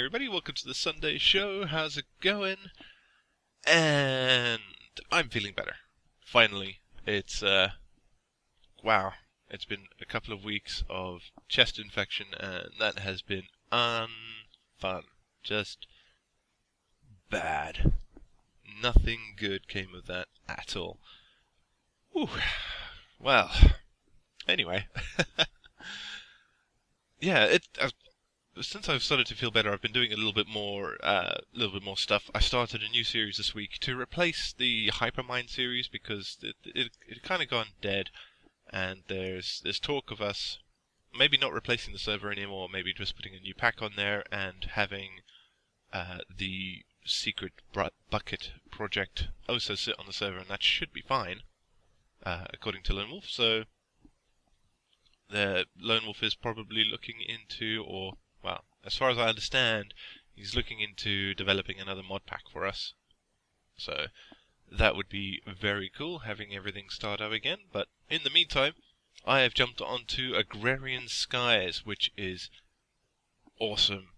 everybody. Welcome to the Sunday show. How's it going? And I'm feeling better. Finally. It's, wow. It's been a couple of weeks of chest infection, and that has been unfun. Just bad. Nothing good came of that at all. Whew. Well, anyway. Yeah, since I've started to feel better, I've been doing a little bit more stuff. I started a new series this week to replace the Hypermind series because it kind of gone dead, and there's talk of us maybe not replacing the server anymore, maybe just putting a new pack on there and having the secret bucket project also sit on the server, and that should be fine, according to Lone Wolf. So the Lone Wolf is probably looking into, or, well, as far as I understand, he's looking into developing another mod pack for us. So that would be very cool, having everything start up again. But in the meantime, I have jumped onto Agrarian Skies, which is awesome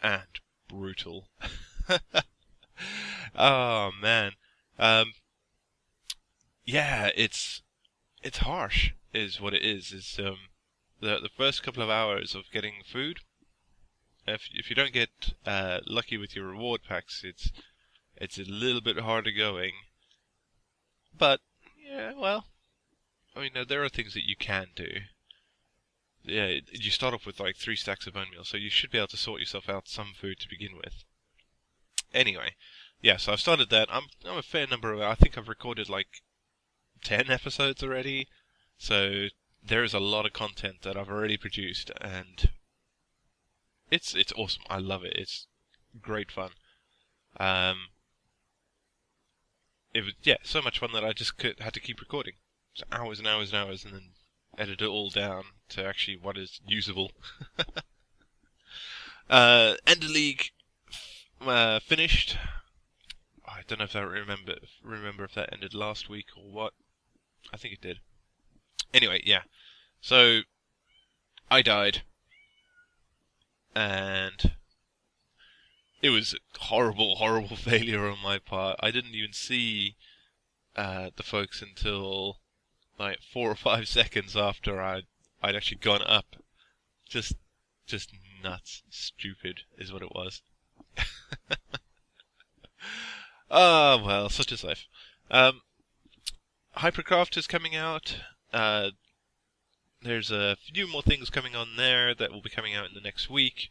and brutal. Oh man, yeah, it's harsh, is what it is. It's the first couple of hours of getting food. If you don't get lucky with your reward packs, it's a little bit harder going. But yeah, well, I mean, there are things that you can do. Yeah, you start off with like 3 stacks of bone meal, so you should be able to sort yourself out some food to begin with. Anyway, yeah, so I've started that. I'm a fair number of. I think I've recorded like 10 episodes already, so there is a lot of content that I've already produced, and it's awesome. I love it. It's great fun. It was, yeah, so much fun that I just had to keep recording. So hours and hours and hours, and then edit it all down to actually what is usable. Ender League finished. I don't know if I remember if that ended last week or what. I think it did. Anyway, yeah. So I died, and it was a horrible, horrible failure on my part. I didn't even see the folks until like 4 or 5 seconds after I'd actually gone up. Just nuts, stupid is what it was. Ah, well, such is life. Hypercraft is coming out. There's a few more things coming on there that will be coming out in the next week.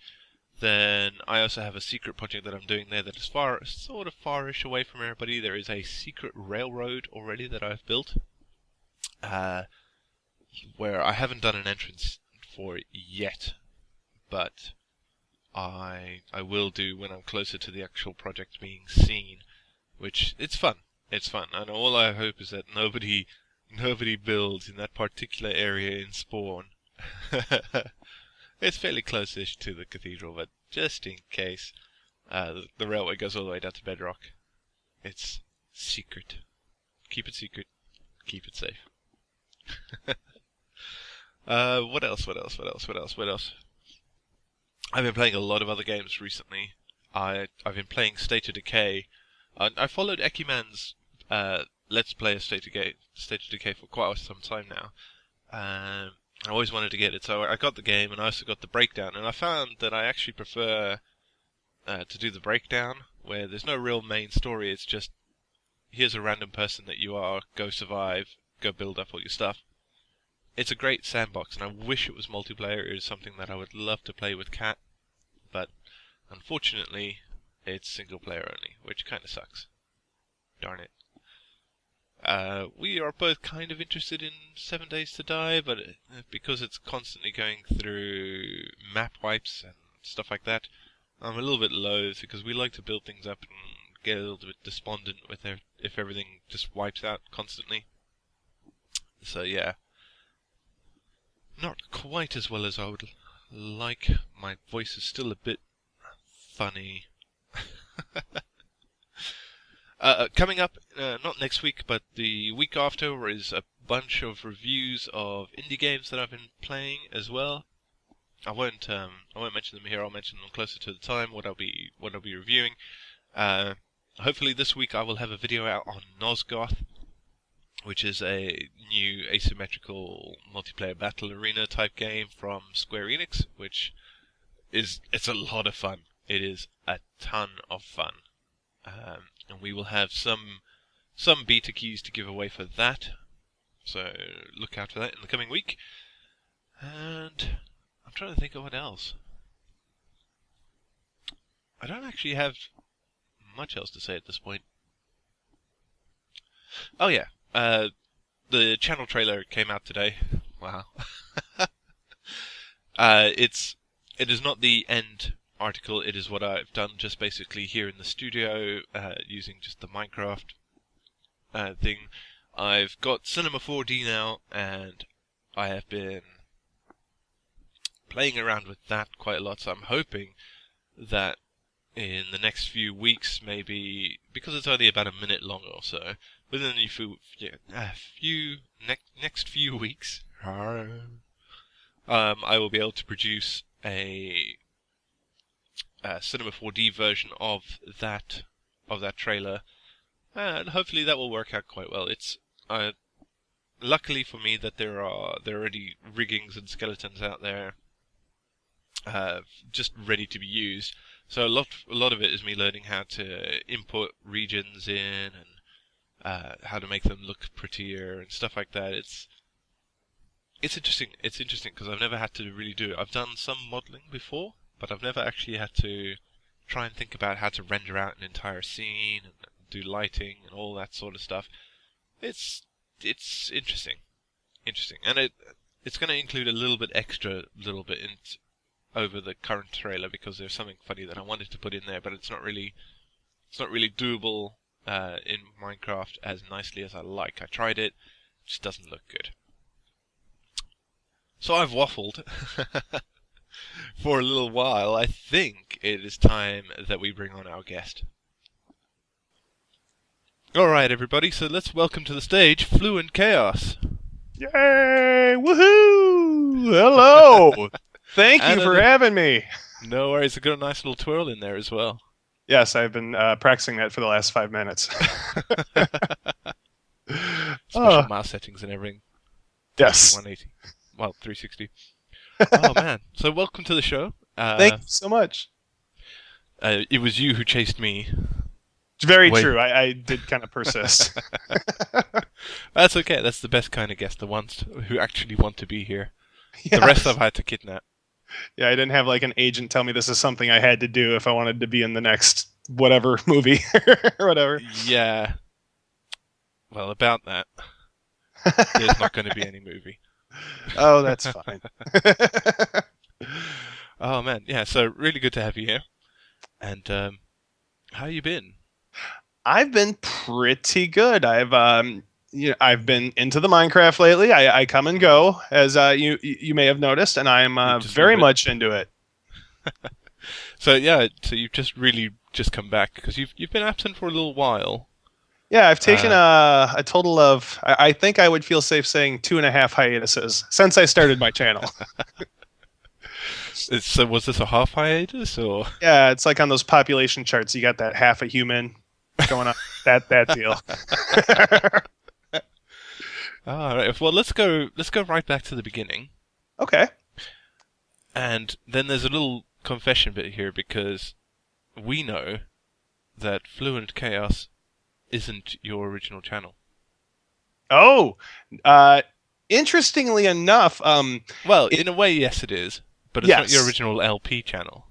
Then I also have a secret project that I'm doing there that is sort of farish away from everybody. There is a secret railroad already that I've built, where I haven't done an entrance for it yet, but I will do when I'm closer to the actual project being seen, which it's fun. It's fun, and all I hope is that nobody builds in that particular area in Spawn. It's fairly close-ish to the cathedral, but just in case, the railway goes all the way down to Bedrock. It's secret. Keep it secret. Keep it safe. What else? I've been playing a lot of other games recently. I've been playing State of Decay. I followed Ekiman's Let's Play of State of Decay for quite some time now. I always wanted to get it, so I got the game, and I also got the breakdown, and I found that I actually prefer to do the breakdown, where there's no real main story. It's just, here's a random person that you are, go survive, go build up all your stuff. It's a great sandbox, and I wish it was multiplayer. It is something that I would love to play with Kat, but unfortunately, it's single player only, which kind of sucks. Darn it. We are both kind of interested in 7 Days to Die, but because it's constantly going through map wipes and stuff like that, I'm a little bit loath, because we like to build things up and get a little bit despondent with if everything just wipes out constantly. So yeah, not quite as well as I would like. My voice is still a bit funny. Coming up, not next week, but the week after, is a bunch of reviews of indie games that I've been playing as well. I won't mention them here. I'll mention them closer to the time. What I'll be reviewing. Hopefully this week I will have a video out on Nosgoth, which is a new asymmetrical multiplayer battle arena type game from Square Enix, which it's a lot of fun. It is a ton of fun, and we will have some beta keys to give away for that. So look out for that in the coming week. And I'm trying to think of what else. I don't actually have much else to say at this point. Oh yeah, the channel trailer came out today. Wow. It is not the end article. It is what I've done just basically here in the studio, using just the Minecraft thing. I've got Cinema 4D now, and I have been playing around with that quite a lot, so I'm hoping that in the next few weeks, maybe, because it's only about a minute long or so, within the next few weeks, I will be able to produce a Cinema 4D version of that trailer, and hopefully that will work out quite well. It's luckily for me that there are already riggings and skeletons out there, just ready to be used. So a lot of it is me learning how to import regions in, and how to make them look prettier and stuff like that. It's interesting. It's interesting because I've never had to really do it. I've done some modeling before, but I've never actually had to try and think about how to render out an entire scene and do lighting and all that sort of stuff. It's interesting, and it's going to include a little bit over the current trailer, because there's something funny that I wanted to put in there, but it's not really doable in Minecraft as nicely as I like. I tried it, just doesn't look good. So I've waffled for a little while. I think it is time that we bring on our guest. Alright everybody, so let's welcome to the stage FluentChaos. Yay! Woohoo! Hello! Thank you for having me. No worries, I got a nice little twirl in there as well. Yes, I've been practicing that for the last 5 minutes. Special mouse settings and everything. Yes. 180. Well, 360. Oh man, so welcome to the show. Thank you so much. It was you who chased me. It's very true. I did kind of persist. That's okay. That's the best kind of guest, the ones who actually want to be here. Yes. The rest I've had to kidnap. Yeah, I didn't have like an agent tell me this is something I had to do if I wanted to be in the next whatever movie or whatever. Yeah. Well, about that, there's not going to be any movie. Oh, that's fine. Oh man, yeah. So really good to have you here. And how you been? I've been pretty good. I've been into the Minecraft lately. I come and go, as you may have noticed, and I'm very much into it. So yeah, so you've just come back because you've been absent for a little while. Yeah, I've taken a total of, I think I would feel safe saying 2.5 hiatuses since I started my channel. So was this a half hiatus or? Yeah, it's like on those population charts. You got that half a human going on. that deal. All right. Well, let's go right back to the beginning. Okay. And then there's a little confession bit here, because we know that FluentChaos isn't your original channel. Oh, interestingly enough, well, in a way, yes, it is, but it's not your original LP channel.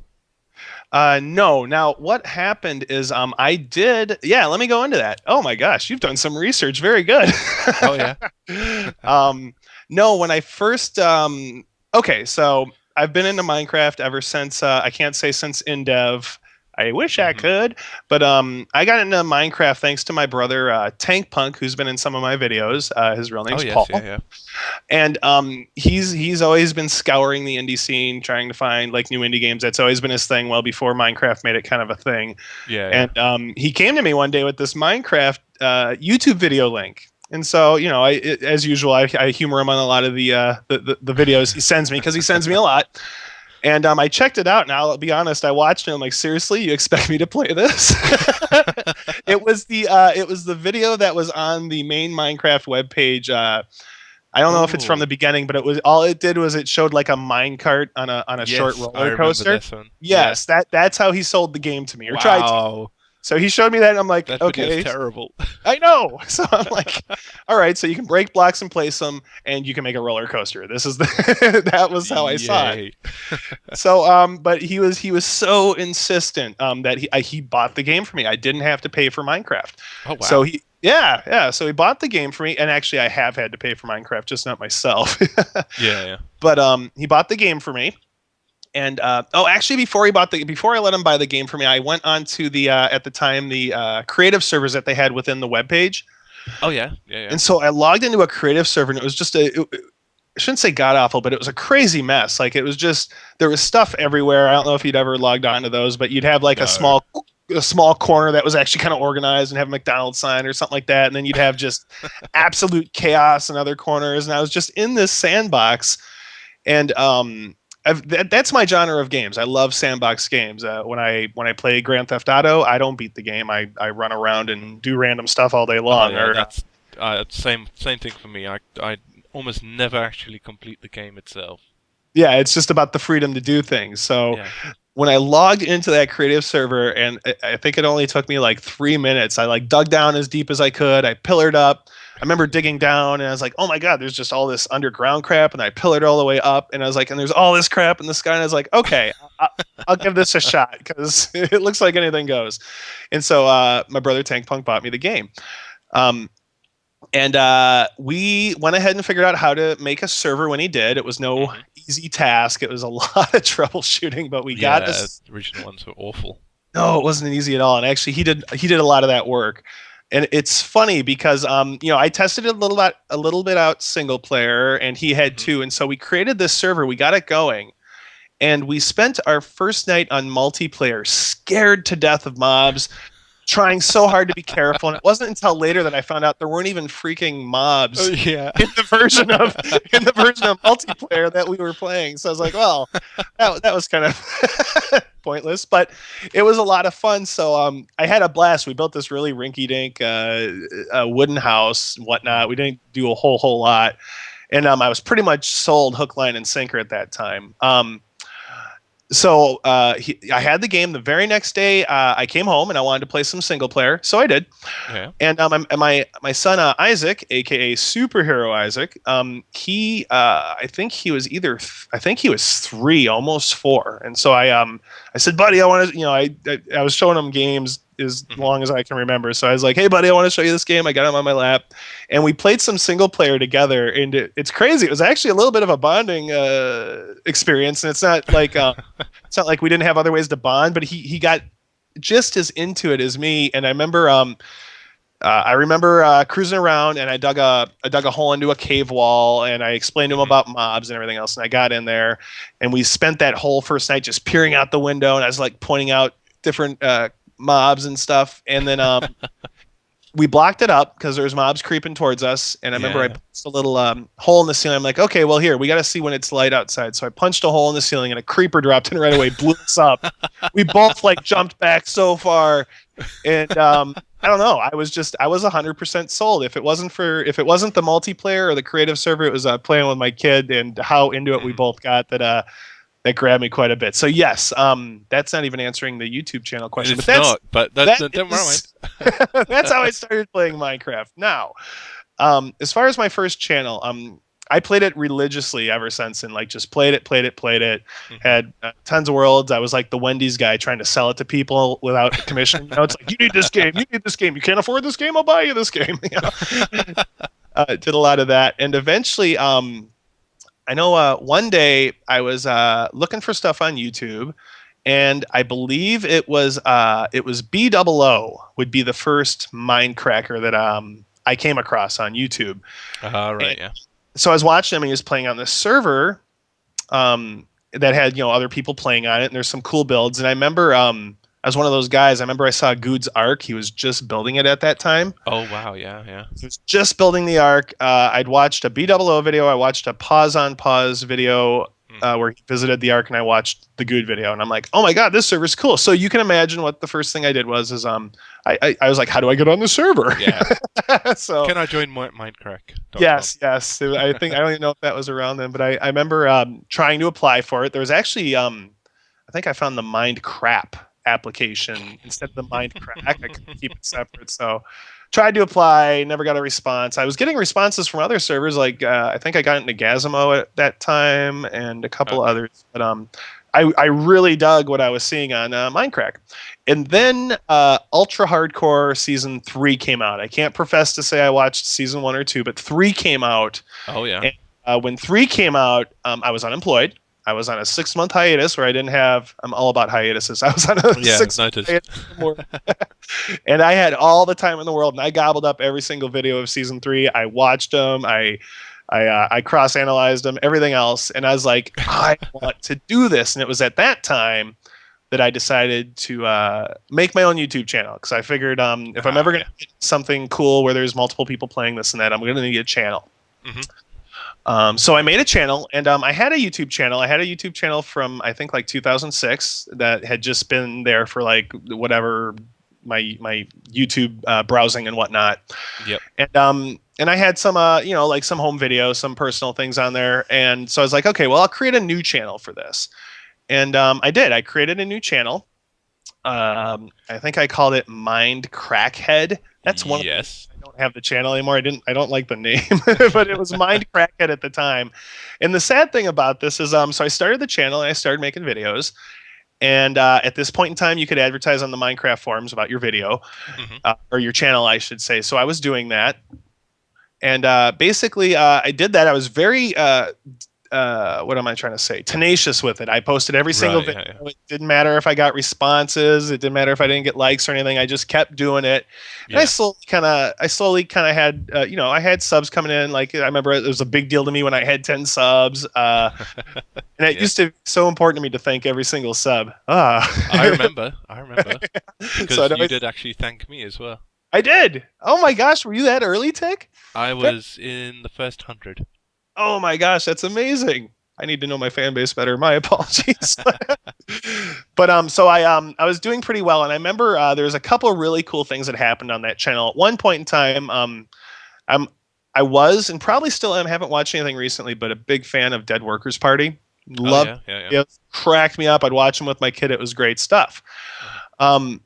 No. Now, what happened is I did... Yeah, let me go into that. Oh, my gosh. You've done some research. Very good. Oh, yeah? No, when I first... okay, so I've been into Minecraft ever since... I can't say since InDev. I wish I could. But I got into Minecraft thanks to my brother, Tank Punk, who's been in some of my videos. His real name's Paul. Yeah. And he's always been scouring the indie scene, trying to find like new indie games. That's always been his thing. Well, before Minecraft made it kind of a thing. Yeah. And he came to me one day with this Minecraft YouTube video link. And so, as usual, I humor him on a lot of the videos he sends me, because he sends me a lot. And I checked it out, and I'll be honest, I watched it. I'm like, seriously, you expect me to play this? It was the video that was on the main Minecraft webpage. I don't know if it's from Oh, the beginning, but it was all it did was it showed like a minecart on a short yes, I roller remember coaster. this one. Yeah. Yes, that's how he sold the game to me, or tried to. Wow, So he showed me that, and I'm like, that video is okay, terrible. I know. So I'm like, all right, so you can break blocks and place them, and you can make a roller coaster. This is the that was how I saw it. Yay. So but he was so insistent that he bought the game for me. I didn't have to pay for Minecraft. Oh So wow. yeah. So he bought the game for me, and actually I have had to pay for Minecraft, just not myself. Yeah, yeah. But he bought the game for me. And actually, before I let him buy the game for me, I went on to the at the time the creative servers that they had within the webpage, Oh yeah, yeah, yeah. and so I logged into a creative server, and it was just I shouldn't say god awful, but it was a crazy mess. Like it was just there was stuff everywhere. I don't know if you'd ever logged onto those, but you'd have like No. a small corner that was actually kind of organized and have a McDonald's sign or something like that, and then you'd have just absolute chaos in other corners. And I was just in this sandbox, and that's my genre of games. I love sandbox games. When I play Grand Theft Auto, I don't beat the game. I run around and do random stuff all day Oh long. yeah, that's same thing for me. I almost never actually complete the game itself. Yeah, it's just about the freedom to do things. So Yeah. when I logged into that creative server, and I think it only took me like 3 minutes, I like dug down as deep as I could. I pillared up. I remember digging down, and I was like, oh my God, there's just all this underground crap. And I pillared all the way up, and I was like, and there's all this crap in the sky. And I was like, okay, I'll give this a shot because it looks like anything goes. And so my brother Tank Punk bought me the game. And we went ahead and figured out how to make a server when he did. It was no Mhm. easy task. It was a lot of troubleshooting, but we got Yeah, this. the original ones were awful. No, it wasn't easy at all. And actually, he did a lot of that work. And it's funny because I tested it a little bit out single player, and he had Mhm. too. And so we created this server. We got it going, and we spent our first night on multiplayer, scared to death of mobs, trying so hard to be careful. And it wasn't until later that I found out there weren't even freaking mobs Yeah. in the version of multiplayer that we were playing. So I was like, well, that was kind of pointless, but it was a lot of fun. So I had a blast. We built this really rinky-dink wooden house and whatnot. We didn't do a whole lot, and I was pretty much sold hook, line, and sinker at that time. So I had the game the very next day. I came home and I wanted to play some single player, so I did. Yeah. And my son Isaac, aka Superhero Isaac, I think he was I think he was 3, almost 4. And so I said, buddy, I want to, I was showing him games as long as I can remember. So I was like, hey buddy, I want to show you this game. I got him on my lap, and we played some single player together. And it's crazy. It was actually a little bit of a bonding experience. And it's not like we didn't have other ways to bond, but he got just as into it as me. And I remember cruising around, and I dug a hole into a cave wall, and I explained to him about mobs and everything else. And I got in there, and we spent that whole first night just peering out the window, and I was like pointing out different mobs and stuff. And then we blocked it up because there was mobs creeping towards us. And I remember I punched a little hole in the ceiling. I'm like, okay, well, here, we got to see when it's light outside. So I punched a hole in the ceiling, and a creeper dropped in right away, blew us up. We both jumped back so far. And I don't know. I was 100% sold. If it wasn't the multiplayer or the creative server, it was playing with my kid and how into it we both got that grabbed me quite a bit. So yes, that's not even answering the YouTube channel question. It's but that's not, but don't worry. that's how I started playing Minecraft. Now, as far as my first channel, I played it religiously ever since, and just played it. Had tons of worlds. I was like the Wendy's guy trying to sell it to people without commission. It's like, you need this game. You can't afford this game. I'll buy you this game. Did a lot of that, and eventually, I know one day I was looking for stuff on YouTube, and I believe it was B00 would be the first Minecracker that I came across on YouTube. Right, yeah. So I was watching him, and he was playing on this server that had other people playing on it, and there's some cool builds. And I remember I was one of those guys. I remember I saw Good's Ark. He was just building it at that time. Oh wow, yeah. He was just building the Ark. I'd watched a B00 video. I watched a Pause on Pause video, where he visited the Ark, and I watched the Good video, and I'm like, oh my god, this server's cool. So you can imagine what the first thing I did was I was like, how do I get on the server? Yeah. So Can I join Minecraft? yes. I think I don't even know if that was around then, but I remember trying to apply for it. There was actually I think I found the Mindcrap application instead of the Mindcrack. I couldn't keep it separate, so tried to apply, never got a response. I was getting responses from other servers, like I think I got into Gazmo at that time and a couple others, but I really dug what I was seeing on Minecraft. And then Ultra Hardcore Season 3 came out. I can't profess to say I watched Season 1 or 2, but 3 came out. Oh, yeah. And when 3 came out, I was unemployed. I was on a 6-month hiatus where I didn't have. I'm all about hiatuses. I was on a 6-month hiatus, and I had all the time in the world, and I gobbled up every single video of Season 3. I watched them. I cross-analyzed them, everything else, and I was like, I want to do this. And it was at that time that I decided to make my own YouTube channel, because I figured if I'm ever going to get something cool where there's multiple people playing this and that, I'm going to need a channel. So I made a channel, and I had a YouTube channel. I had a YouTube channel from, I think, like 2006 that had just been there for like whatever my YouTube browsing and whatnot. Yep. And I had some like some home videos, some personal things on there, and so I was like, okay, well, I'll create a new channel for this. And I did. I created a new channel. I think I called it Mind Crackhead. That's one. Yes. I don't have the channel anymore. I don't like the name, but it was Mind Crackhead at the time. And the sad thing about this is, so I started the channel and I started making videos. And at this point in time, you could advertise on the Minecraft forums about your video, or your channel, I should say. So I was doing that. And basically, I did that. I was very what am I trying to say? Tenacious with it. I posted every single video. Yeah. It didn't matter if I got responses. It didn't matter if I didn't get likes or anything. I just kept doing it. And I slowly kind of had, I had subs coming in. Like, I remember it was a big deal to me when I had 10 subs. And it used to be so important to me to thank every single sub. I remember. Because you did actually thank me as well. I did. Oh my gosh, were you that early, Tick? I was in the first 100. Oh my gosh, that's amazing. I need to know my fan base better. My apologies. But so I was doing pretty well, and I remember there was a couple of really cool things that happened on that channel. At one point in time, I was, and probably still am, haven't watched anything recently, but a big fan of Dead Workers Party. Loved it. Cracked me up. I'd watch them with my kid. It was great stuff. And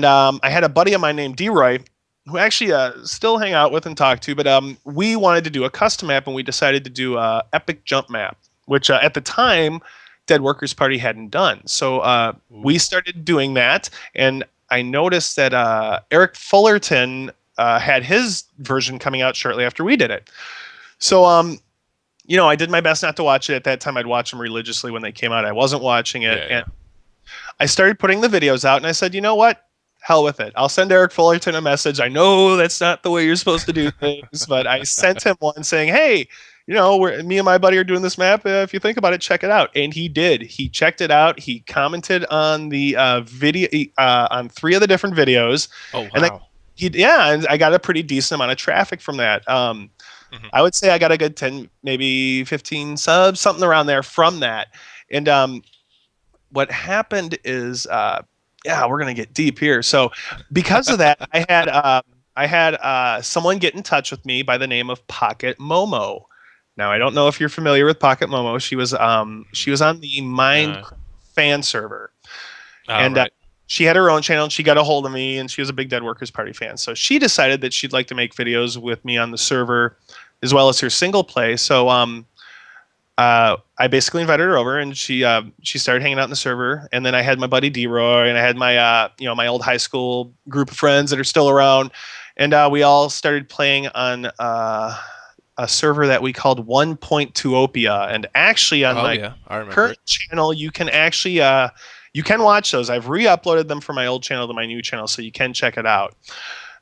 I had a buddy of mine named D-Roy, who actually still hang out with and talk to, but we wanted to do a custom map, and we decided to do a epic jump map, which at the time Dead Workers Party hadn't done. So we started doing that, and I noticed that Eric Fullerton had his version coming out shortly after we did it. So I did my best not to watch it at that time. I'd watch them religiously when they came out. I wasn't watching it, and I started putting the videos out, and I said, you know what? Hell with it. I'll send Eric Fullerton a message. I know that's not the way you're supposed to do things, but I sent him one saying, hey, me and my buddy are doing this map. If you think about it, check it out. And he did. He checked it out. He commented on the video, on 3 of the different videos. Oh, wow. And and I got a pretty decent amount of traffic from that. I would say I got a good 10, maybe 15 subs, something around there from that. And what happened is, we're gonna get deep here. So, because of that, I had someone get in touch with me by the name of Pocket Momo. Now, I don't know if you're familiar with Pocket Momo. She was on the Minecraft fan server, and she had her own channel. And she got a hold of me, and she was a big Dead Workers Party fan. So she decided that she'd like to make videos with me on the server, as well as her single play. So I basically invited her over, and she started hanging out in the server. And then I had my buddy D-Roy, and I had my my old high school group of friends that are still around, and we all started playing on a server that we called 1.2opia. And actually on my current channel, you can actually you can watch those. I've re-uploaded them from my old channel to my new channel, so you can check it out.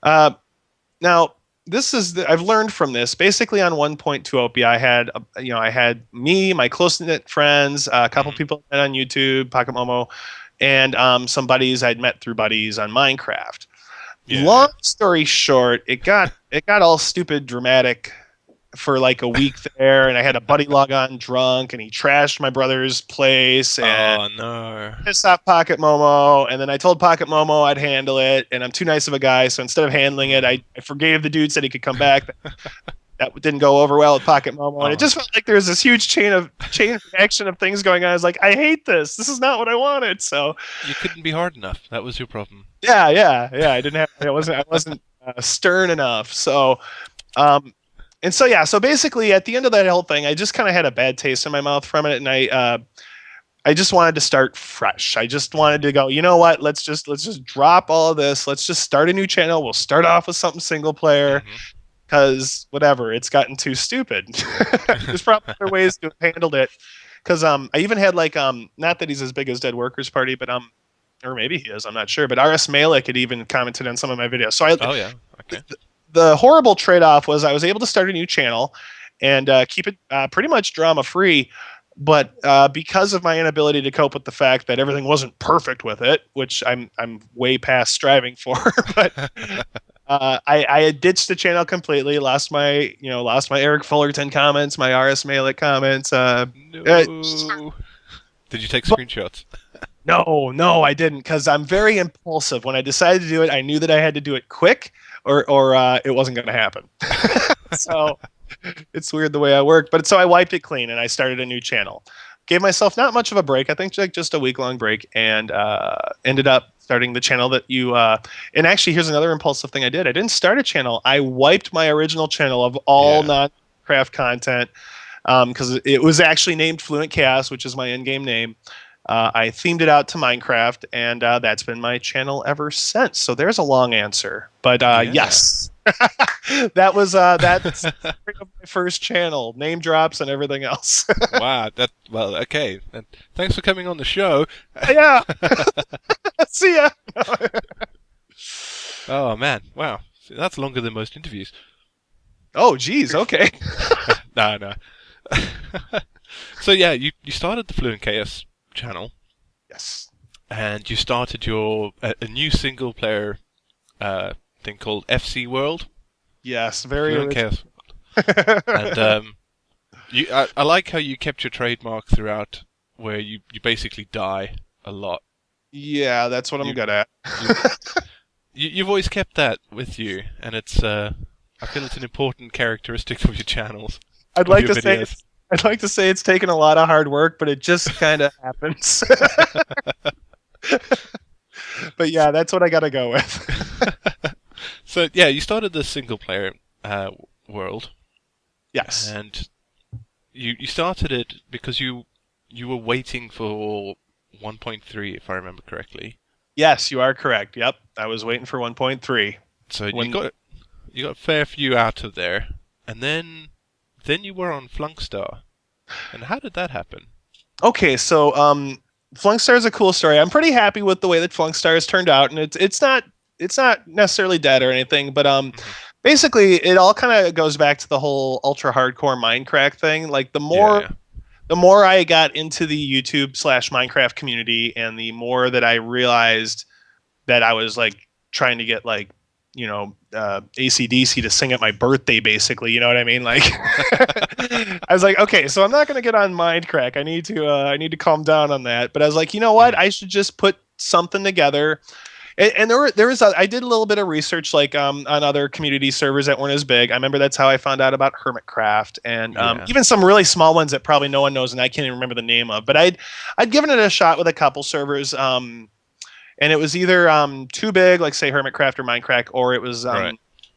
Now, this is I've learned from this. Basically, on 1.2opia, I had me, my close-knit friends, a couple people I met on YouTube, Pocket Momo, and some buddies I'd met through buddies on Minecraft. Long story short, it got all stupid dramatic for like a week there, and I had a buddy log on drunk, and he trashed my brother's place, and Oh no. pissed off Pocket Momo, and then I told Pocket Momo I'd handle it, and I'm too nice of a guy, so instead of handling it, I forgave the dude, said he could come back. That didn't go over well with Pocket Momo, and it just felt like there was this huge chain reaction of things going on. I was like, I hate this. This is not what I wanted. So You couldn't be hard enough. That was your problem. yeah. I wasn't stern enough. So, and so yeah. So basically, at the end of that whole thing, I just kind of had a bad taste in my mouth from it, and I just wanted to start fresh. I just wanted to go, you know what? Let's just drop all of this. Let's just start a new channel. We'll start off with something single player. Mm-hmm. Because whatever, it's gotten too stupid. There's probably other ways to have handled it. Because I even had like not that he's as big as Dead Workers Party, but or maybe he is, I'm not sure. But RS Malik had even commented on some of my videos. So Oh yeah, okay. The horrible trade-off was I was able to start a new channel and keep it pretty much drama-free. But because of my inability to cope with the fact that everything wasn't perfect with it, which I'm way past striving for, but. I had ditched the channel completely. Lost my Eric Fullerton comments, my RS Malik comments. No. Did you take screenshots? No, I didn't, because I'm very impulsive. When I decided to do it, I knew that I had to do it quick, or it wasn't going to happen. So it's weird the way I work. But so I wiped it clean and I started a new channel. Gave myself not much of a break. I think like just a week-long break, and ended up starting the channel that you and actually here's another impulsive thing I did. I didn't start a channel. I wiped my original channel of all non-craft content because it was actually named FluentChaos, which is my in-game name. I themed it out to Minecraft, and that's been my channel ever since. So there's a long answer, but yes. That's my first channel, name drops and everything else. Wow, well, okay. And thanks for coming on the show. Yeah. See ya. Oh man, wow, that's longer than most interviews. Oh geez, okay. No. So yeah, you started the FluentChaos channel. Yes. And you started a new single player thing called FC World. Yes, very FluentChaos. And I like how you kept your trademark throughout, where you basically die a lot. Yeah, that's what I'm good at. You've always kept that with you, and it's I feel it's an important characteristic of your channels. I'd like to say it's taken a lot of hard work, but it just kind of happens. But yeah, that's what I got to go with. So yeah, you started the single player world. Yes. And you started it because you were waiting for 1.3, if I remember correctly. Yes, you are correct. Yep, I was waiting for 1.3. So you got a fair few out of there, and then you were on FlunkStar. And how did that happen? Okay, so FlunkStar is a cool story. I'm pretty happy with the way that FlunkStar has turned out, and it's not necessarily dead or anything, but basically it all kind of goes back to the whole ultra hardcore Minecraft thing. Like the more I got into the YouTube /Minecraft community, and the more that I realized that I was like trying to get like, AC/DC to sing at my birthday, basically, you know what I mean? Like, I was like, okay, so I'm not going to get on Minecraft. I need to calm down on that. But I was like, you know what? I should just put something together. And I did a little bit of research, like on other community servers that weren't as big. I remember that's how I found out about Hermitcraft, and even some really small ones that probably no one knows, and I can't even remember the name of. But I'd given it a shot with a couple servers, and it was either too big, like say Hermitcraft or Minecraft, or it was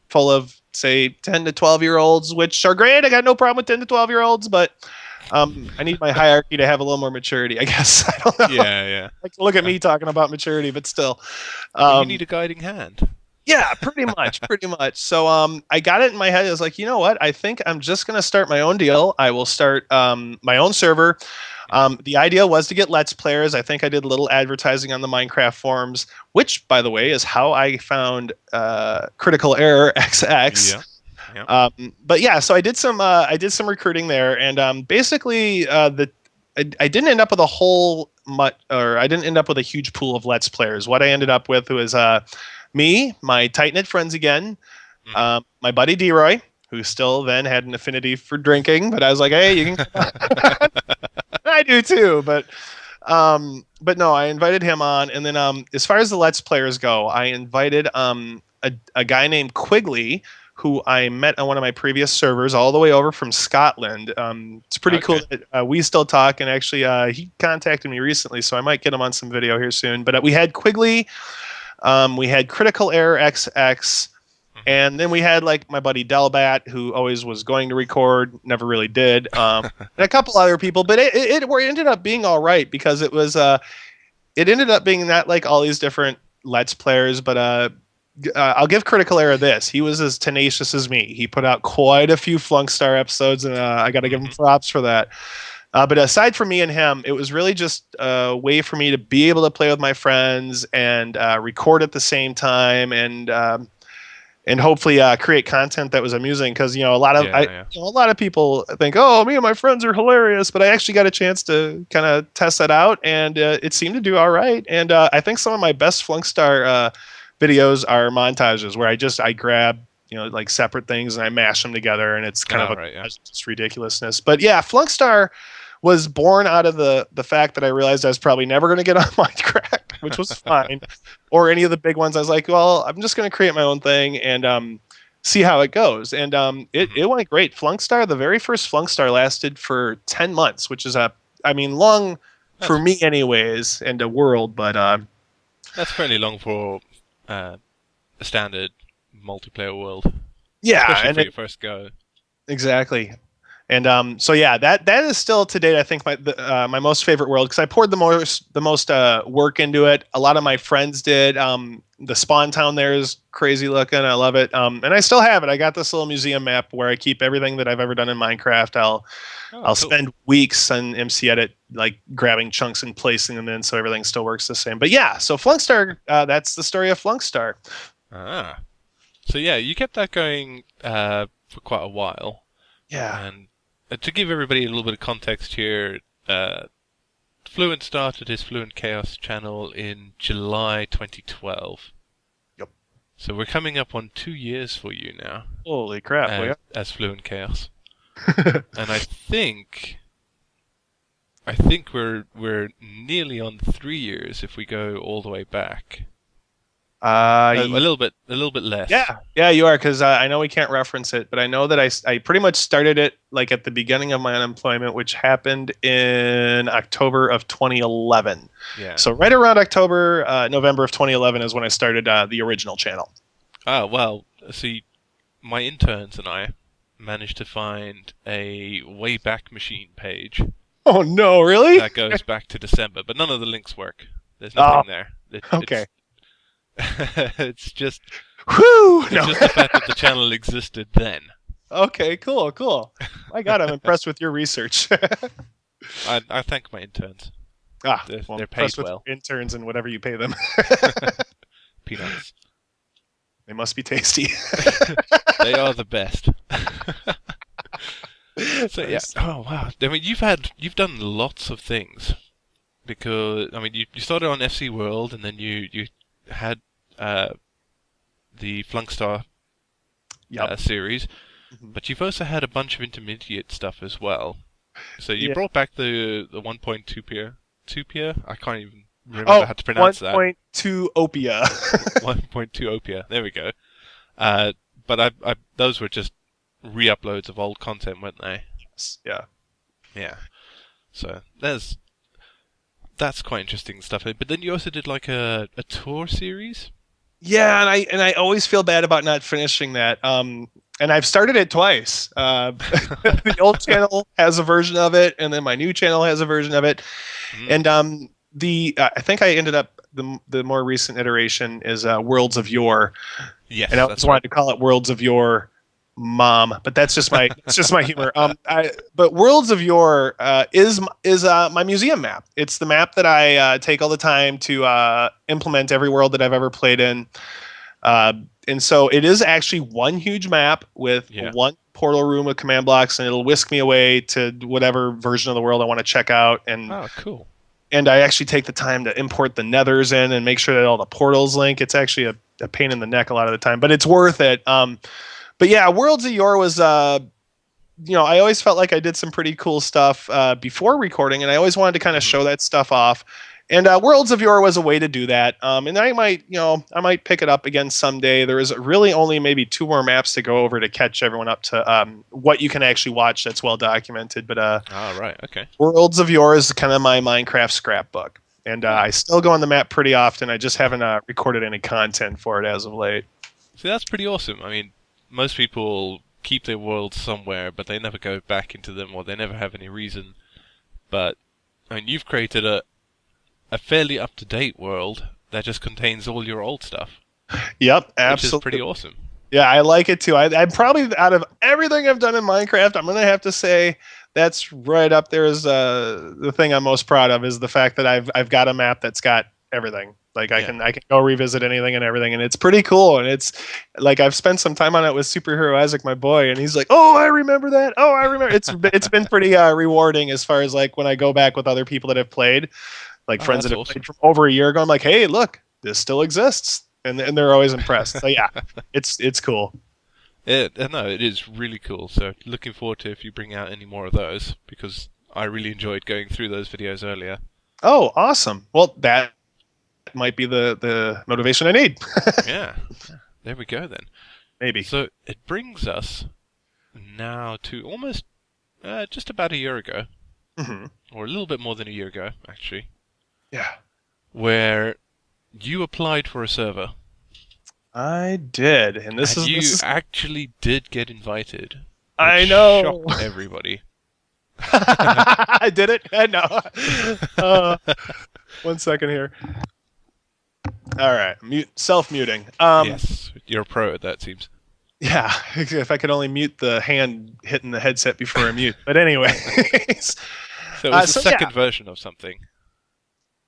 full of say 10 to 12-year-olds, which are great. I got no problem with 10 to 12-year-olds, but I need my hierarchy to have a little more maturity, I guess. I don't know. Yeah. Like, look at me talking about maturity, but still. You need a guiding hand. Yeah, pretty much. So I got it in my head. I was like, you know what? I think I'm just going to start my own deal. I will start my own server. The idea was to get Let's Players. I think I did a little advertising on the Minecraft forums, which, by the way, is how I found Critical Error XX. Yeah. But yeah, so I did some recruiting there, and basically I didn't end up with I didn't end up with a huge pool of Let's Players. What I ended up with was me, my tight knit friends again, my buddy D-Roy, who still then had an affinity for drinking, but I was like, hey, you can. I do too, but no, I invited him on, and then as far as the Let's Players go, I invited a guy named Quigley, who I met on one of my previous servers, all the way over from Scotland. It's pretty cool that we still talk, and actually he contacted me recently, so I might get him on some video here soon. But we had Quigley, we had Critical Error XX. And then we had like my buddy Delbat, who always was going to record, never really did, and a couple other people. But it ended up being all right because it was it ended up being not like all these different Let's Players, but I'll give Critical Error this: he was as tenacious as me. He put out quite a few FluentStar episodes, and I got to give him props for that. But aside from me and him, it was really just a way for me to be able to play with my friends and record at the same time, and hopefully create content that was amusing, because a lot of people think, oh, me and my friends are hilarious, but I actually got a chance to kind of test that out, and it seemed to do all right. And I think some of my best FluentStar videos are montages where I grab like separate things and I mash them together, and it's kind of just ridiculousness. But yeah, FluentStar was born out of the fact that I realized I was probably never going to get on Minecraft, which was fine, or any of the big ones. I was like, well, I'm just going to create my own thing and see how it goes. And it went great. FluentStar, the very first FluentStar lasted for 10 months, which is long for me anyways, and a world, but that's fairly long for a standard multiplayer world. Yeah, especially and for your first go. Exactly. And so yeah, that is still to date, I think, my most favorite world, because I poured the most work into it. A lot of my friends did. The spawn town there is crazy looking. I love it. And I still have it. I got this little museum map where I keep everything that I've ever done in Minecraft. I'll cool. spend weeks on MC Edit, like grabbing chunks and placing them in, so everything still works the same. But yeah, so FluentStar, that's the story of FluentStar. Ah, so yeah, you kept that going for quite a while. Yeah. And to give everybody a little bit of context here, Fluent started his FluentChaos channel in July 2012. Yep. So we're coming up on 2 years for you now. Holy crap! As FluentChaos. And I think we're nearly on 3 years if we go all the way back. A little bit less. Yeah, you are, because I know we can't reference it, but I know that I pretty much started it like at the beginning of my unemployment, which happened in October of 2011. Yeah. So right around November of 2011 is when I started the original channel. Ah, well, see, my interns and I managed to find a Wayback Machine page. Oh no, really? That goes back to December, but none of the links work. There's nothing there. Okay. It's just Whew! just the fact that the channel existed then. Okay, cool. My God, I'm impressed with your research. I thank my interns. They're paid well. With interns and whatever you pay them. Peanuts. They must be tasty. They are the best. So yeah. Oh wow. I mean, you've done lots of things, because I mean you started on FC World, and then you had the FluentStar series, but you've also had a bunch of intermediate stuff as well. So you brought back the 1.2 I can't even remember how to pronounce 1.2 Opia. 1.2 Opia. There we go. But those were just re-uploads of old content, weren't they? Yes. Yeah. Yeah. So that's quite interesting stuff. But then you also did like a tour series. Yeah, and I always feel bad about not finishing that. And I've started it twice. The old channel has a version of it, and then my new channel has a version of it. And I think I ended up the more recent iteration is Worlds of Yore. Yes, and I always wanted to call it Worlds of Yore Mom, but that's just my humor. But Worlds of Yore is my museum map. It's the map that I take all the time to implement every world that I've ever played in. And so it is actually one huge map with one portal room with command blocks, and it'll whisk me away to whatever version of the world I want to check out. And cool. And I actually take the time to import the nethers in and make sure that all the portals link. It's actually a pain in the neck a lot of the time, but it's worth it. But yeah, Worlds of Yore was I always felt like I did some pretty cool stuff before recording, and I always wanted to kind of Mhm. show that stuff off. And Worlds of Yore was a way to do that. And I might pick it up again someday. There is really only maybe 2 more maps to go over to catch everyone up to what you can actually watch that's well documented. But Right. Okay. Worlds of Yore is kind of my Minecraft scrapbook. And I still go on the map pretty often. I just haven't recorded any content for it as of late. See, that's pretty awesome. I mean, most people keep their worlds somewhere, but they never go back into them, or they never have any reason. But I mean, you've created a fairly up-to-date world that just contains all your old stuff, Yep, which is absolutely. pretty awesome. Yeah, I like it too. I'm probably out of everything I've done in Minecraft, I'm gonna have to say that's right up there as the thing I'm most proud of is the fact that I've got a map that's got everything. Like I can go revisit anything and everything, and it's pretty cool. And it's like I've spent some time on it with Superhero Isaac, my boy, and he's like, "Oh, I remember that. Oh, I remember." It's been pretty rewarding as far as like when I go back with other people that have played, like friends that have Awesome. played from over a year ago. I'm like, "Hey, look, this still exists," and they're always impressed. So yeah, it's cool. No, it is really cool. So looking forward to if you bring out any more of those, because I really enjoyed going through those videos earlier. Oh, awesome. Well, that might be the motivation I need. Yeah, there we go then. Maybe. So it brings us now to almost just about a year ago, or a little bit more than a year ago, actually, Yeah. where you applied for a server. I did, and this And is actually did get invited. I which know. Shocked everybody. I did it. I know. 1 second here. All right, self-muting. Yes, you're a pro at that, seems. Yeah, if I could only mute the hand hitting the headset before I mute. But anyways, So it was a second version of something.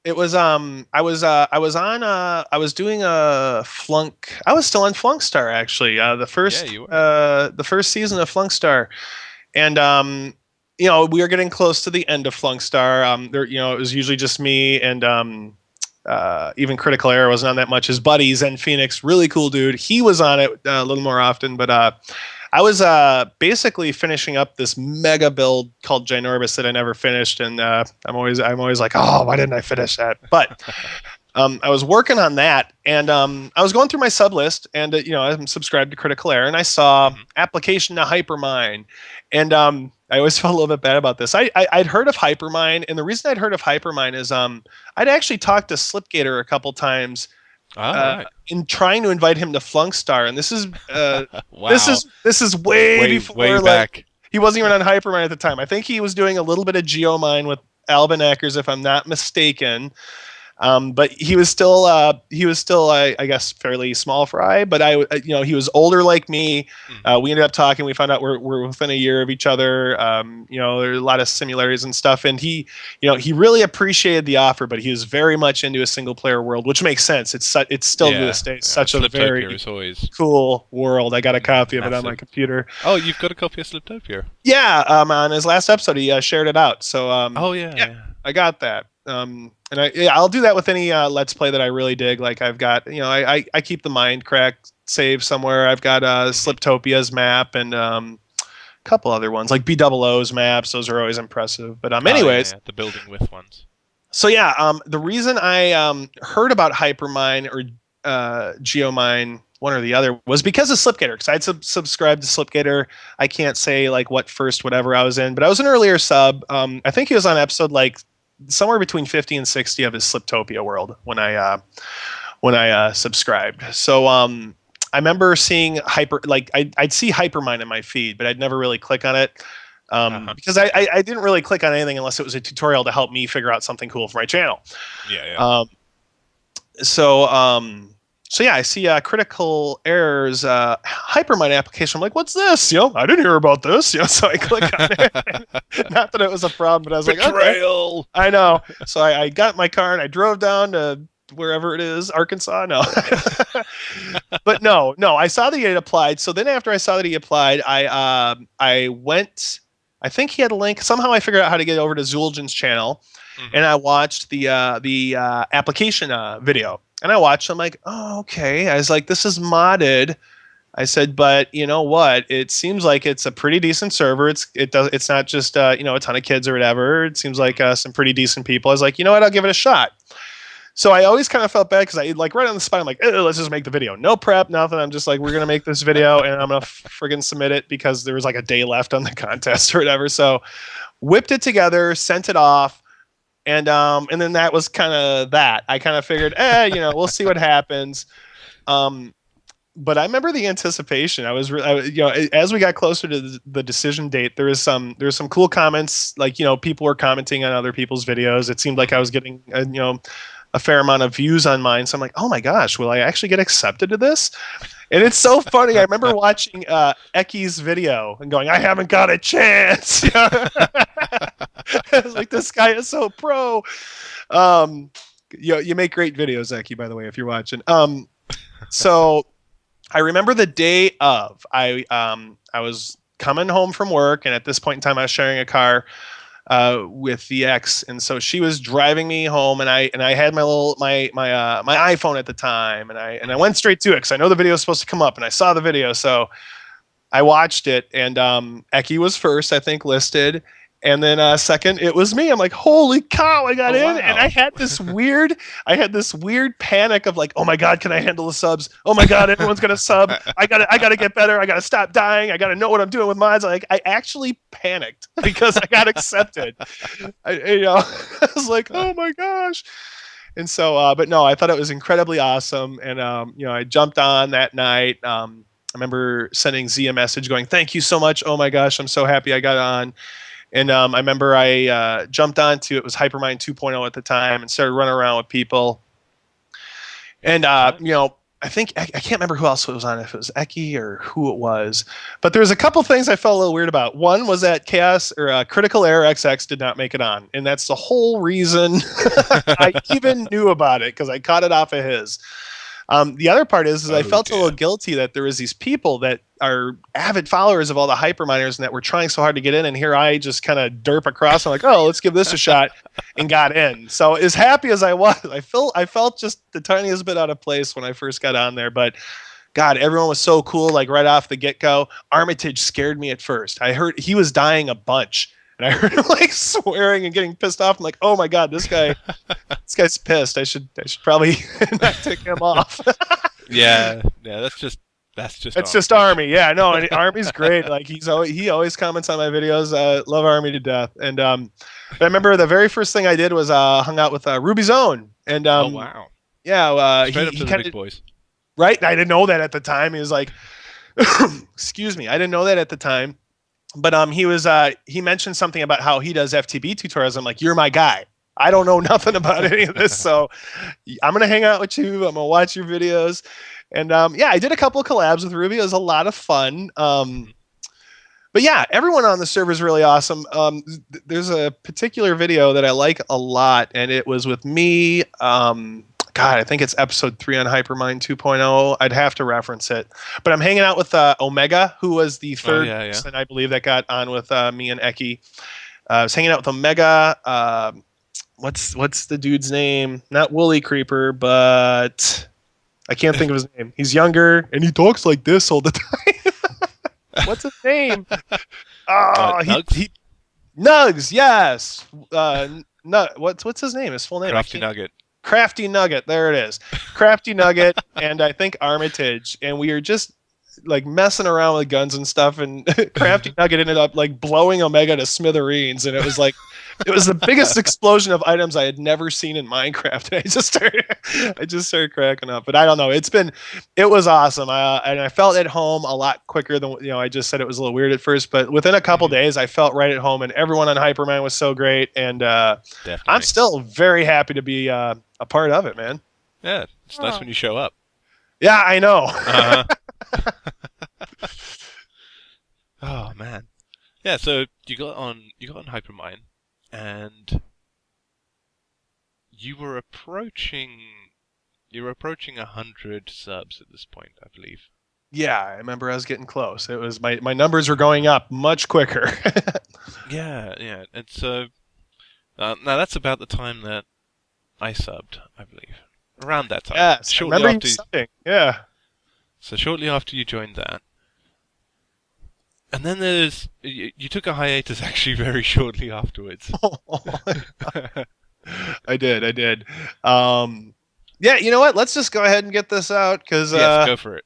it was I was doing a Flunk. I was still on FlunkStar actually. The first season of FlunkStar, and we were getting close to the end of FlunkStar. It was usually just me and even Critical Error wasn't on that much. His buddy Zen Phoenix, really cool dude. He was on it a little more often, but I was basically finishing up this mega build called Ginormous that I never finished, and I'm always like, oh, why didn't I finish that? But I was working on that, and I was going through my sub list, and I'm subscribed to Critical Error, and I saw application to Hypermine, and I always felt a little bit bad about this. I'd heard of Hypermine, and the reason I'd heard of Hypermine is I'd actually talked to Slipgator a couple times Right. in trying to invite him to FlunkStar, and this is Wow. this is way before way back. he wasn't even on Hypermine at the time. I think he was doing a little bit of Geomine with Alban Eckers, if I'm not mistaken. But he was still I guess fairly small fry, but he was older like me. We ended up talking. We found out we're within a year of each other. There are a lot of similarities and stuff. And he really appreciated the offer, but he was very much into a single player world, which makes sense. It's still to this day such a very cool world. I got a copy of it on my computer. Oh, you've got a copy of Sliptopia? Yeah. On his last episode, he shared it out. So yeah. I got that. And I'll do that with any Let's Play that I really dig. Like I've got, I keep the Mindcrack save somewhere. I've got Sliptopia's map and a couple other ones like BOO's maps. Those are always impressive. But anyways, the building with ones. So the reason I heard about Hypermine or Geomine, one or the other, was because of Slipgator. Because I'd subscribed to Slipgator. I can't say like what first whatever I was in, but I was an earlier sub. I think he was on episode like somewhere between 50 and 60 of his Sliptopia world when I subscribed. So I remember seeing I'd see Hypermine in my feed, but I'd never really click on it because I didn't really click on anything unless it was a tutorial to help me figure out something cool for my channel. Yeah. So I see Critical Error's Hypermine application. I'm like, what's this? I didn't hear about this. So I click on it. Not that it was a problem, but I was Betrayal. like, okay. I know. So I got my car and I drove down to wherever it is, Arkansas. No, but no. I saw that he had applied. So then after I saw that he applied, I went. I think he had a link. Somehow I figured out how to get over to Zul'jin's channel, and I watched the application video. And I watched. I'm like, oh, okay. I was like, this is modded. I said, but you know what? It seems like it's a pretty decent server. It's not just a ton of kids or whatever. It seems like some pretty decent people. I was like, you know what? I'll give it a shot. So I always kind of felt bad because I like right on the spot. I'm like, let's just make the video. No prep, nothing. I'm just like, we're gonna make this video and I'm gonna friggin' submit it because there was like a day left on the contest or whatever. So whipped it together, sent it off, and then that was kind of that. I kind of figured, we'll see what happens. But I remember the anticipation. As we got closer to the decision date, there was some cool comments. Like, people were commenting on other people's videos. It seemed like I was getting, a fair amount of views on mine. So I'm like, oh my gosh, will I actually get accepted to this? And it's so funny. I remember watching Eki's video and going, I haven't got a chance. I was like, this guy is so pro. You make great videos, Eki, by the way, if you're watching. So I remember the day of, I was coming home from work, and at this point in time, I was sharing a car with the ex, and so she was driving me home, and I had my iPhone at the time, and I went straight to it because I know the video was supposed to come up, and I saw the video, so I watched it, and Eki was first, I think, listed. And then second, it was me. I'm like, holy cow, I got in. Wow. And I had this weird panic of like, oh my God, can I handle the subs? Oh my God, everyone's gonna sub. I gotta get better. I gotta stop dying. I gotta know what I'm doing with mines. I actually panicked because I got accepted. I was like, oh my gosh. And so, but no, I thought it was incredibly awesome. And I jumped on that night. I remember sending Z a message going, thank you so much. Oh my gosh, I'm so happy I got on. And I remember I jumped onto it was Hypermind 2.0 at the time and started running around with people. And I think I can't remember who else was on it, if it was Eki or who it was, but there was a couple things I felt a little weird about. One was that Chaos or Critical Error XX did not make it on, and that's the whole reason I even knew about it because I caught it off of his. The other part is I felt a little guilty that there was these people that are avid followers of all the hyperminers and that were trying so hard to get in, and here I just kind of derp across. I'm like, oh, let's give this a shot, and got in. So as happy as I was, I felt just the tiniest bit out of place when I first got on there. But God, everyone was so cool, like right off the get-go. Armitage scared me at first. I heard he was dying a bunch. And I heard him like swearing and getting pissed off. I'm like, oh my God, this guy's pissed. I should probably not take him off. Yeah, that's just Army. Yeah, no, and Army's great. Like he always comments on my videos. Love Army to death. And but I remember the very first thing I did was hung out with Ruby Zone. And oh wow, yeah, straight up to the big boys. Right, I didn't know that at the time. He was like, excuse me, I didn't know that at the time. But he mentioned something about how he does FTB tutorials. I'm like, you're my guy. I don't know nothing about any of this, so I'm gonna hang out with you. I'm gonna watch your videos, and I did a couple of collabs with Ruby. It was a lot of fun. But yeah, everyone on the server is really awesome. There's a particular video that I like a lot, and it was with me. God, I think it's episode 3 on Hypermind 2.0. I'd have to reference it. But I'm hanging out with Omega, who was the third person, I believe, that got on with me and Eki. I was hanging out with Omega. What's the dude's name? Not Woolly Creeper, but I can't think of his name. He's younger, and he talks like this all the time. What's his name? Nugs, yes. What's his name? His full name? Crafty Nugget. Crafty Nugget, there it is. Crafty Nugget and I think Armitage, and we are just like messing around with guns and stuff, and Crafty Nugget ended up like blowing Omega to smithereens, and it was the biggest explosion of items I had never seen in Minecraft. And I just started cracking up. But I don't know, it was awesome. And I felt at home a lot quicker than I just said. It was a little weird at first, but within a couple days I felt right at home, and everyone on Hyperman was so great, and I'm still very happy to be a part of it, man. Yeah, it's nice when you show up. Yeah, I know. Oh man, yeah. So you got on Hypermine, and you were approaching 100 subs at this point, I believe. Yeah, I remember I was getting close. It was my numbers were going up much quicker. yeah, and so now that's about the time that I subbed, I believe. Around that time. Yes, I remember you subbing. Yeah. So shortly after you joined that, and then you took a hiatus actually very shortly afterwards. I did. Yeah, you know what? Let's just go ahead and get this out because Yes, go for it.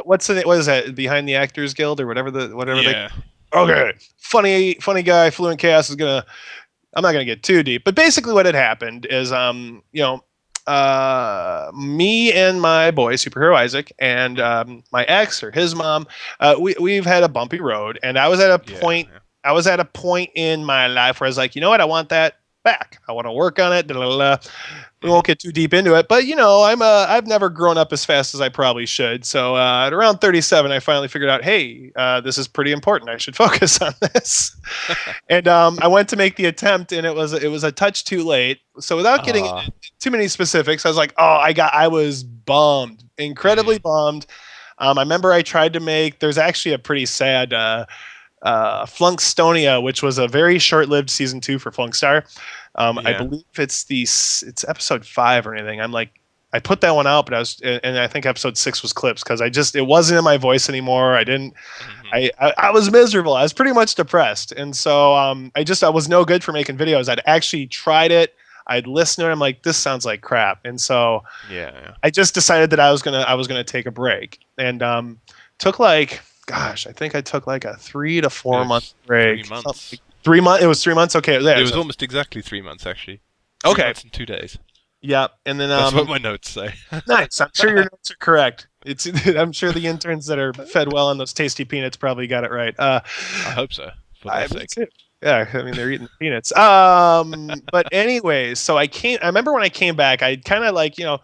what's the what is that? Behind the Actors Guild or whatever Yeah. they. Okay, funny guy. FluentChaos is gonna. I'm not gonna get too deep, but basically what had happened is me and my boy superhero Isaac and my ex or his mom, we've had a bumpy road, and I was at a point. Yeah. I was at a point in my life where I was like, you know what, I want that back. I want to work on it. We won't get too deep into it, but I've never grown up as fast as I probably should. So at around 37, I finally figured out, hey, this is pretty important. I should focus on this. And I went to make the attempt, and it was a touch too late. So without getting into too many specifics, I was like, I was bummed, incredibly bummed. I remember I tried to make. There's actually a pretty sad. Flunkstonia, which was a very short-lived season 2 for Flunkstar. I believe it's episode 5 or anything. I put that one out, but I think episode 6 was clips because it wasn't in my voice anymore. I was miserable. I was pretty much depressed, and so I was no good for making videos. I'd actually tried it. I'd listened to it. I'm like, this sounds like crap, and so I just decided that I was gonna take a break, and took I think I took a 3 to 4 month break. 3 months. 3 months. It was 3 months. Okay, it was almost exactly 3 months actually. 3 months and 2 days. Yeah, and then that's what my notes say. Nice. I'm sure your notes are correct. I'm sure the interns that are fed well on those tasty peanuts probably got it right. I hope so. For their sake. Yeah, I mean they're eating the peanuts. But anyways, so I remember when I came back, I kind of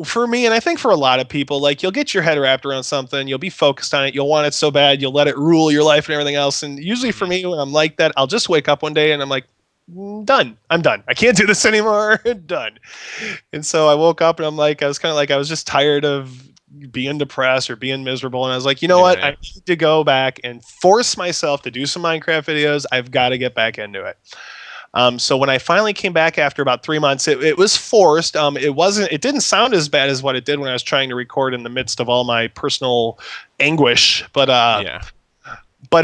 for me, and I think for a lot of people, you'll get your head wrapped around something, you'll be focused on it, you'll want it so bad, you'll let it rule your life and everything else. And usually for me, when I'm like that, I'll just wake up one day and I'm like, done. I'm done. I can't do this anymore. Done. And so I woke up and I was just tired of being depressed or being miserable. And I was like, you know what? I need to go back and force myself to do some Minecraft videos. I've got to get back into it. So when I finally came back after about 3 months, it was forced. It didn't sound as bad as what it did when I was trying to record in the midst of all my personal anguish. But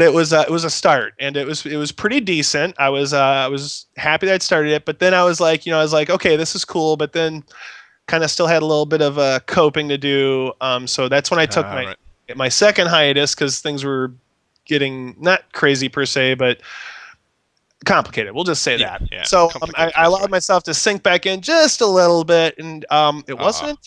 it was a start, and it was pretty decent. I was happy that I'd started it, but then I was like, okay, this is cool, but then kind of still had a little bit of coping to do. So that's when I took my second hiatus because things were getting not crazy per se, but complicated. We'll just say that. Yeah, so I allowed myself to sink back in just a little bit, and it wasn't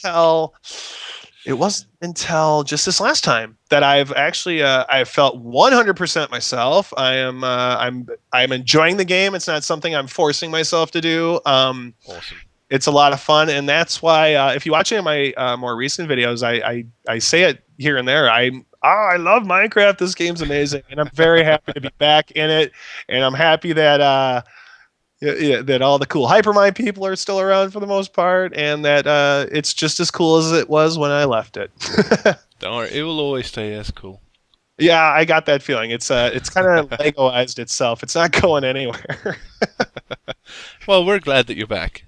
until just this last time that I've actually I felt 100% myself. I'm enjoying the game. It's not something I'm forcing myself to do. Awesome. It's a lot of fun, and that's why if you watch any of my more recent videos, I say it here and there. I love Minecraft. This game's amazing, and I'm very happy to be back in it. And I'm happy that that all the cool Hypermind people are still around for the most part, and that it's just as cool as it was when I left it. Don't worry, it will always stay as cool. Yeah, I got that feeling. It's kind of Legoized itself. It's not going anywhere. Well, we're glad that you're back.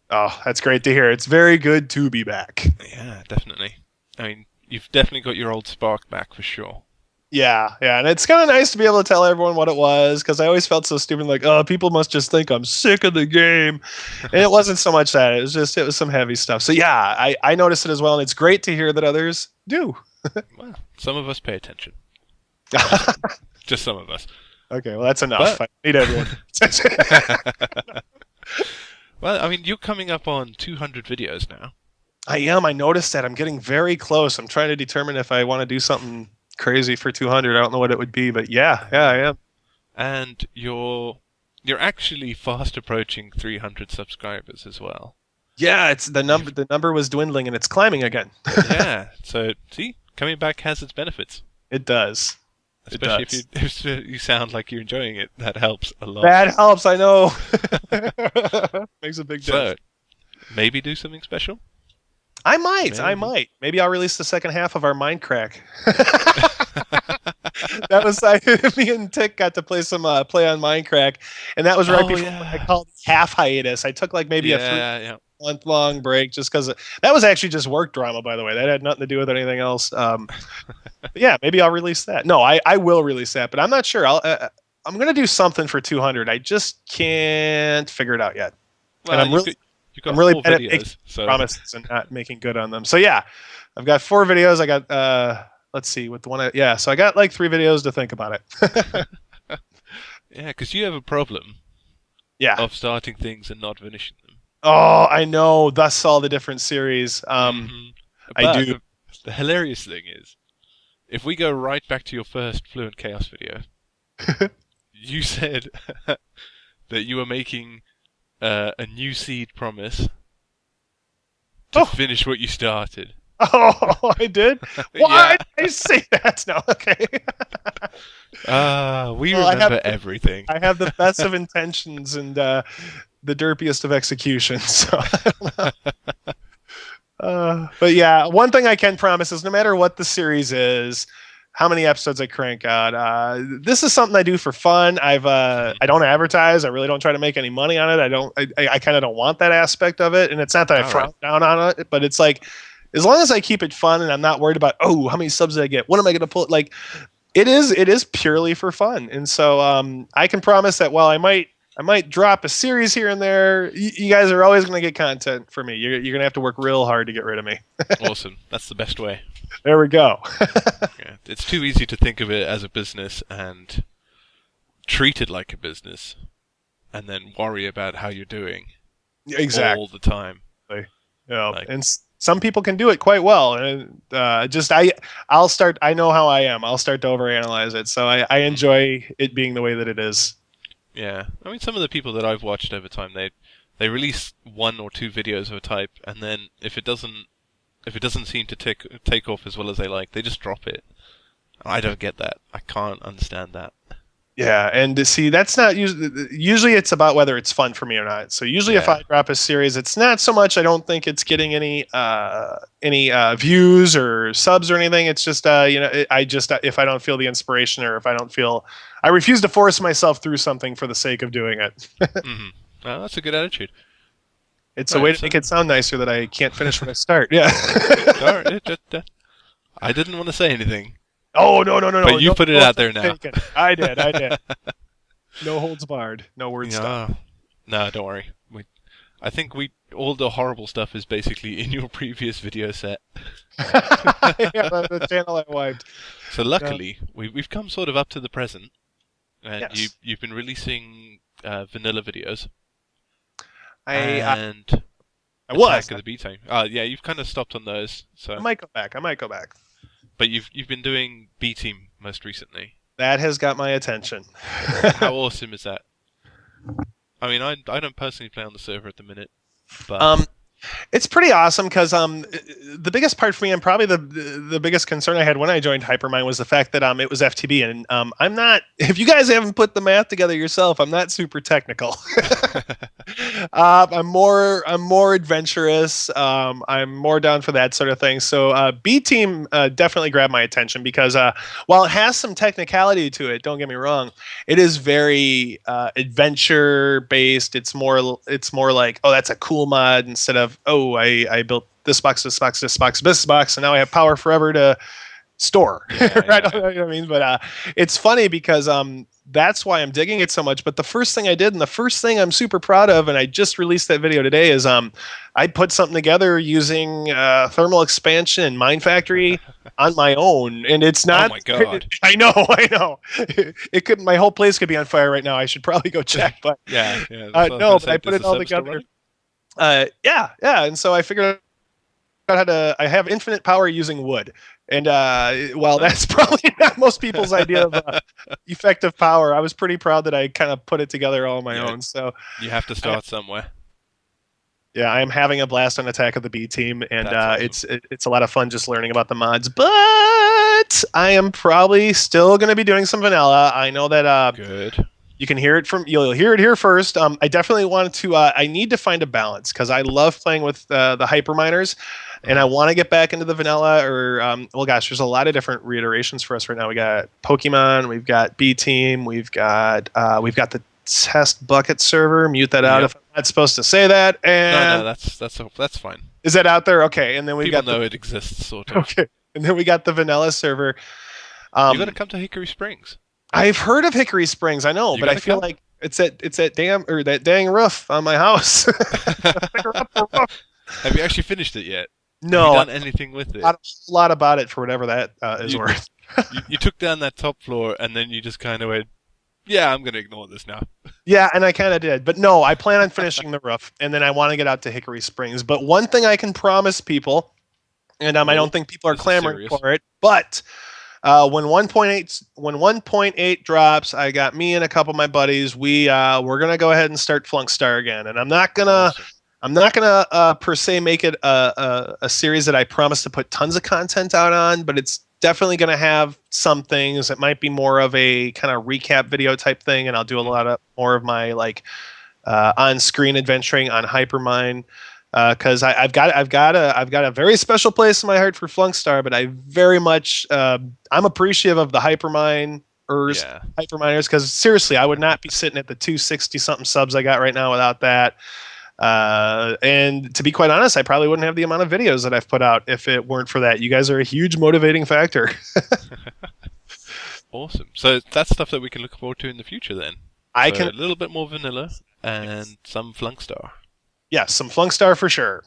Oh, that's great to hear. It's very good to be back. Yeah, definitely. I mean, you've definitely got your old spark back for sure. Yeah, and it's kind of nice to be able to tell everyone what it was, because I always felt so stupid, people must just think I'm sick of the game. And it wasn't so much that. It was some heavy stuff. So yeah, I noticed it as well, and it's great to hear that others do. Well, some of us pay attention. Just some of us. Okay, well, that's enough. I need everyone. Well, I mean, you're coming up on 200 videos now. I am. I noticed that. I'm getting very close. I'm trying to determine if I want to do something crazy for 200. I don't know what it would be, but yeah, I am. And you're actually fast approaching 300 subscribers as well. Yeah, it's the number. The number was dwindling, and it's climbing again. Yeah. So see, coming back has its benefits. It does. Especially if you sound like you're enjoying it, that helps a lot. That helps, I know. Makes a big difference. So, maybe do something special? I might. Maybe I'll release the second half of our Minecraft. That was me and Tick got to play some play on Minecraft, and that was right before I called half hiatus. I took maybe a month-long break just because that was actually just work drama, by the way. That had nothing to do with anything else. But yeah, maybe I'll release that. No, I will release that, but I'm not sure. I'm gonna do something for 200. I just can't figure it out yet. Well, And you've got I'm really 4 bad at making videos, so promises and not making good on them. So yeah, I've got 4 videos. I got let's see, with the one so I got like 3 videos to think about it. yeah, because you have a problem Yeah. of starting things and not finishing them. Oh, I know. Thus all the different series. I But do. the hilarious thing is, if we go right back to your first FluentChaos video, you said that you were making a new seed promise to finish what you started. Oh, I did? Why did I say that? No, okay. We remember everything. I have the best of intentions and the derpiest of executions. So I don't know. But yeah, one thing I can promise is no matter what the series is, how many episodes I crank out, this is something I do for fun. I don't advertise. I really don't try to make any money on it. I kind of don't want that aspect of it. And it's not that I frown down on it, but it's like, as long as I keep it fun and I'm not worried about, oh, how many subs did I get? What am I going to pull? Like, it is purely for fun. And so I can promise that while I might drop a series here and there, you guys are always going to get content for me. You're going to have to work real hard to get rid of me. Awesome. That's the best way. There we go. Yeah, it's too easy to think of it as a business and treat it like a business and then worry about how you're doing Exactly. all the time. Yeah, and some people can do it quite well. And I'll start. I know how I am. I'll start to overanalyze it. So I enjoy it being the way that it is. Yeah, I mean, some of the people that I've watched over time, they release 1 or 2 videos of a type, and then if it doesn't seem to take off as well as they like, they just drop it. I don't get that. I can't understand that. Yeah, and to see, that's not usually it's about whether it's fun for me or not. So usually if I drop a series, it's not so much I don't think it's getting any views or subs or anything. It's just I just if I don't feel the inspiration or if I refuse to force myself through something for the sake of doing it. Mm-hmm. Well, that's a good attitude. It's a way to make it sound nicer that I can't finish when I start. Yeah. I didn't want to say anything. Oh, no. But you put it out there now. I did. No holds barred. No words stopped. No, don't worry. All the horrible stuff is basically in your previous video set. Yeah, the channel I wiped. So luckily, we've come sort of up to the present. And yes. you've been releasing vanilla videos. I was. Attack of the B Team. Yeah, you've kind of stopped on those. So I might go back. But you've been doing B Team most recently. That has got my attention. How awesome is that? I mean, I don't personally play on the server at the minute, but it's pretty awesome because the biggest part for me and probably the biggest concern I had when I joined Hypermind was the fact that it was FTB, and I'm not. If you guys haven't put the math together yourself, I'm not super technical. I'm more adventurous. I'm more down for that sort of thing. So B Team definitely grabbed my attention because while it has some technicality to it, don't get me wrong, it is very adventure based. It's more like, oh, that's a cool mod instead of, oh, I built this box, and now I have power forever to store. Right? You know what I mean? But it's funny because that's why I'm digging it so much. But the first thing I did, and the first thing I'm super proud of, and I just released that video today, is I put something together using thermal expansion and Mine Factory on my own, and it's not. Oh my god! I know. It could. My whole place could be on fire right now. I should probably go check. But yeah. No, but I put it all together. Yeah, and so I figured out how to. I have infinite power using wood, and while that's probably not most people's idea of effective power, I was pretty proud that I kind of put it together all on my own. So you have to start somewhere. Yeah, I am having a blast on Attack of the B Team, and awesome. it's a lot of fun just learning about the mods. But I am probably still going to be doing some vanilla. I know that. Good. You can hear it you'll hear it here first. I definitely want to. I need to find a balance because I love playing with the hyperminers, and I want to get back into the vanilla. Or well, gosh, there's a lot of different reiterations for us right now. We got Pokemon, we've got B Team, we've got the test bucket server. Mute that out Yep. if I'm not supposed to say that. And No, that's fine. is that out there? Okay, and then we People got know it exists, sort of. okay, and then we got the vanilla server. You got to come to Hickory Springs. I've heard of Hickory Springs, I know, You but I gotta feel come. like it's that dang roof on my house. Have you actually finished it yet? No, Have you done anything with it? not a lot about it for whatever that is You- worth. You took down that top floor, and then you just kind of went, yeah, I'm going to ignore this now. Yeah, and I kind of did, but no, I plan on finishing the roof, and then I want to get out to Hickory Springs. But one thing I can promise people, and I don't think people are this is clamoring serious. for it, but when 1.8 drops, I got me and a couple of my buddies. We're gonna go ahead and start FlunkStar again, and I'm not gonna. Awesome. I'm not gonna per se make it a series that I promise to put tons of content out on, but it's definitely gonna have some things. It might be more of a kind of recap video type thing, and I'll do a lot of more of my like on-screen adventuring on Hypermine because I've got a very special place in my heart for FlunkStar, but I very much I'm appreciative of the Hyperminers because seriously, I would not be sitting at the 260 something subs I got right now without that. And to be quite honest, I probably wouldn't have the amount of videos that I've put out if it weren't for that. You guys are a huge motivating factor. Awesome. So that's stuff that we can look forward to in the future then. I So can, a little bit more vanilla and some FlunkStar. yes, some FlunkStar for sure.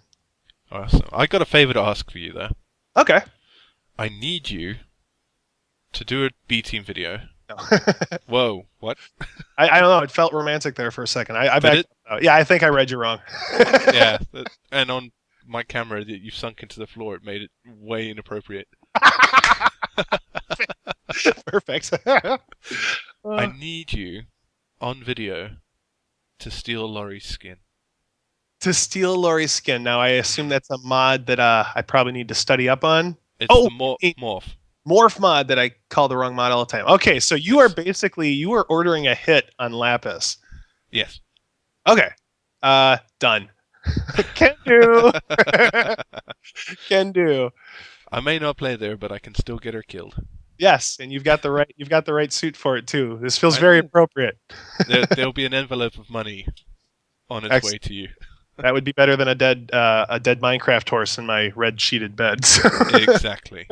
Awesome. I got a favor to ask for you though. Okay. I need you to do a B-Team video. No. Whoa, what? I don't know. It felt romantic there for a second. I Did backed it? out. Yeah, I think I read you wrong. Yeah, and on my camera that you've sunk into the floor, it made it way inappropriate. Perfect. I need you on video to steal Laurie's skin. To steal Laurie's skin. Now, I assume that's a mod that I probably need to study up on. It's Oh, the morph. Morph mod that I call the wrong mod all the time. Okay, so you are ordering a hit on Lapis. Yes. Okay. Done. Can do. Can do. I may not play there, but I can still get her killed. Yes, and you've got the right suit for it too. This feels I very know. appropriate. There'll be an envelope of money on its way to you. That would be better than a dead Minecraft horse in my red sheeted bed. Exactly.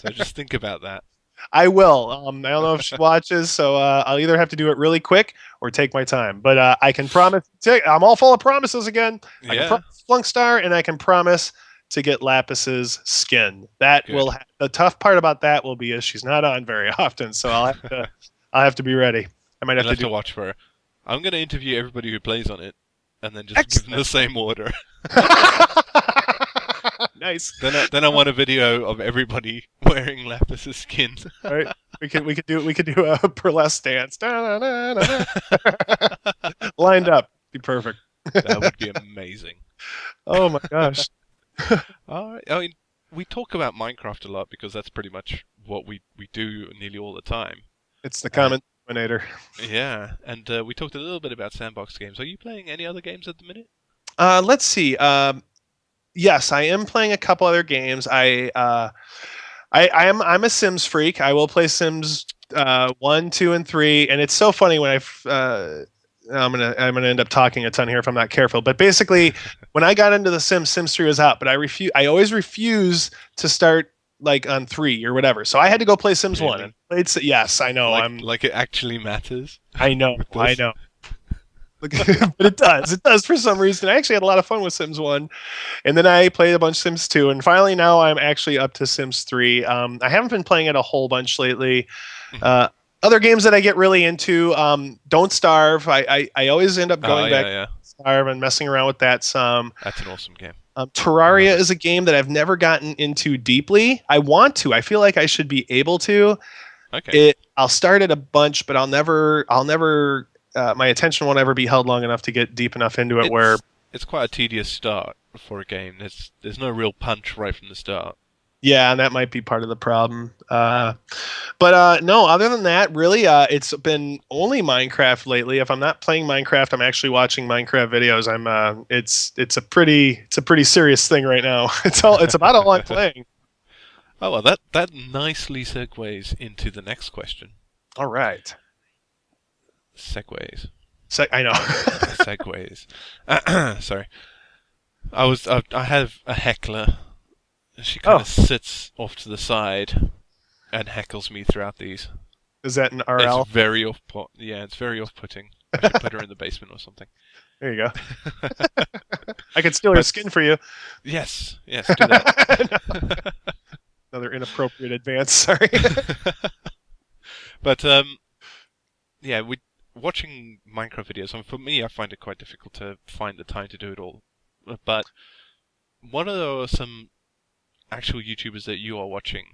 So just think about that. I will. I don't know if she watches, so I'll either have to do it really quick or take my time. But I can promise. I'm all full of promises again. I can Yeah. promise FlunkStar, and I can promise to get Lapis's skin. That Good. will. The tough part about that will be is she's not on very often, so I'll have to be ready. I might You'll have to have do. to watch for her. I'm going to interview everybody who plays on it, and then just give them the same order. Nice. Then I want a video of everybody wearing Lapis's skin. All right. We could do a burlesque dance. Lined up. Be perfect. That would be amazing. Oh my gosh. All right. I mean, we talk about Minecraft a lot because that's pretty much what we do nearly all the time. It's the common denominator. Yeah, and we talked a little bit about sandbox games. Are you playing any other games at the minute? Let's see. Yes, I am playing a couple other games. I'm a Sims freak. I will play Sims 1, 2, and 3, and it's so funny when I'm gonna end up talking a ton here if I'm not careful. But basically, when I got into the Sims 3 was out, but I always refuse to start like on 3 or whatever. So I had to go play Sims 1. Really? And played, yes, I know. Like it actually matters. I know. with I this? know. But it does. It does for some reason. I actually had a lot of fun with Sims 1. And then I played a bunch of Sims 2. And finally now I'm actually up to Sims 3. I haven't been playing it a whole bunch lately. Other games that I get really into, Don't Starve. I always end up going back Yeah. to Starve and messing around with that some. That's an awesome game. Terraria is a game that I've never gotten into deeply. I want to. I feel like I should be able to. Okay. I'll start it a bunch, but I'll never my attention won't ever be held long enough to get deep enough into it where It's quite a tedious start for a game. There's no real punch right from the start. yeah, and that might be part of the problem. But no, other than that, really, it's been only Minecraft lately. If I'm not playing Minecraft, I'm actually watching Minecraft videos. It's a pretty serious thing right now. It's about all I'm playing. Oh well, that nicely segues into the next question. All right. Segues. I know. Segways. Sorry. I have a heckler. She kind of sits off to the side and heckles me throughout these. Is that an RL? It's very it's very off-putting. I should put her in the basement or something. There you go. I could steal her skin for you. Yes, do that. Another inappropriate advance. Sorry. But yeah, watching Minecraft videos. For me, I find it quite difficult to find the time to do it all. But what are some actual YouTubers that you are watching?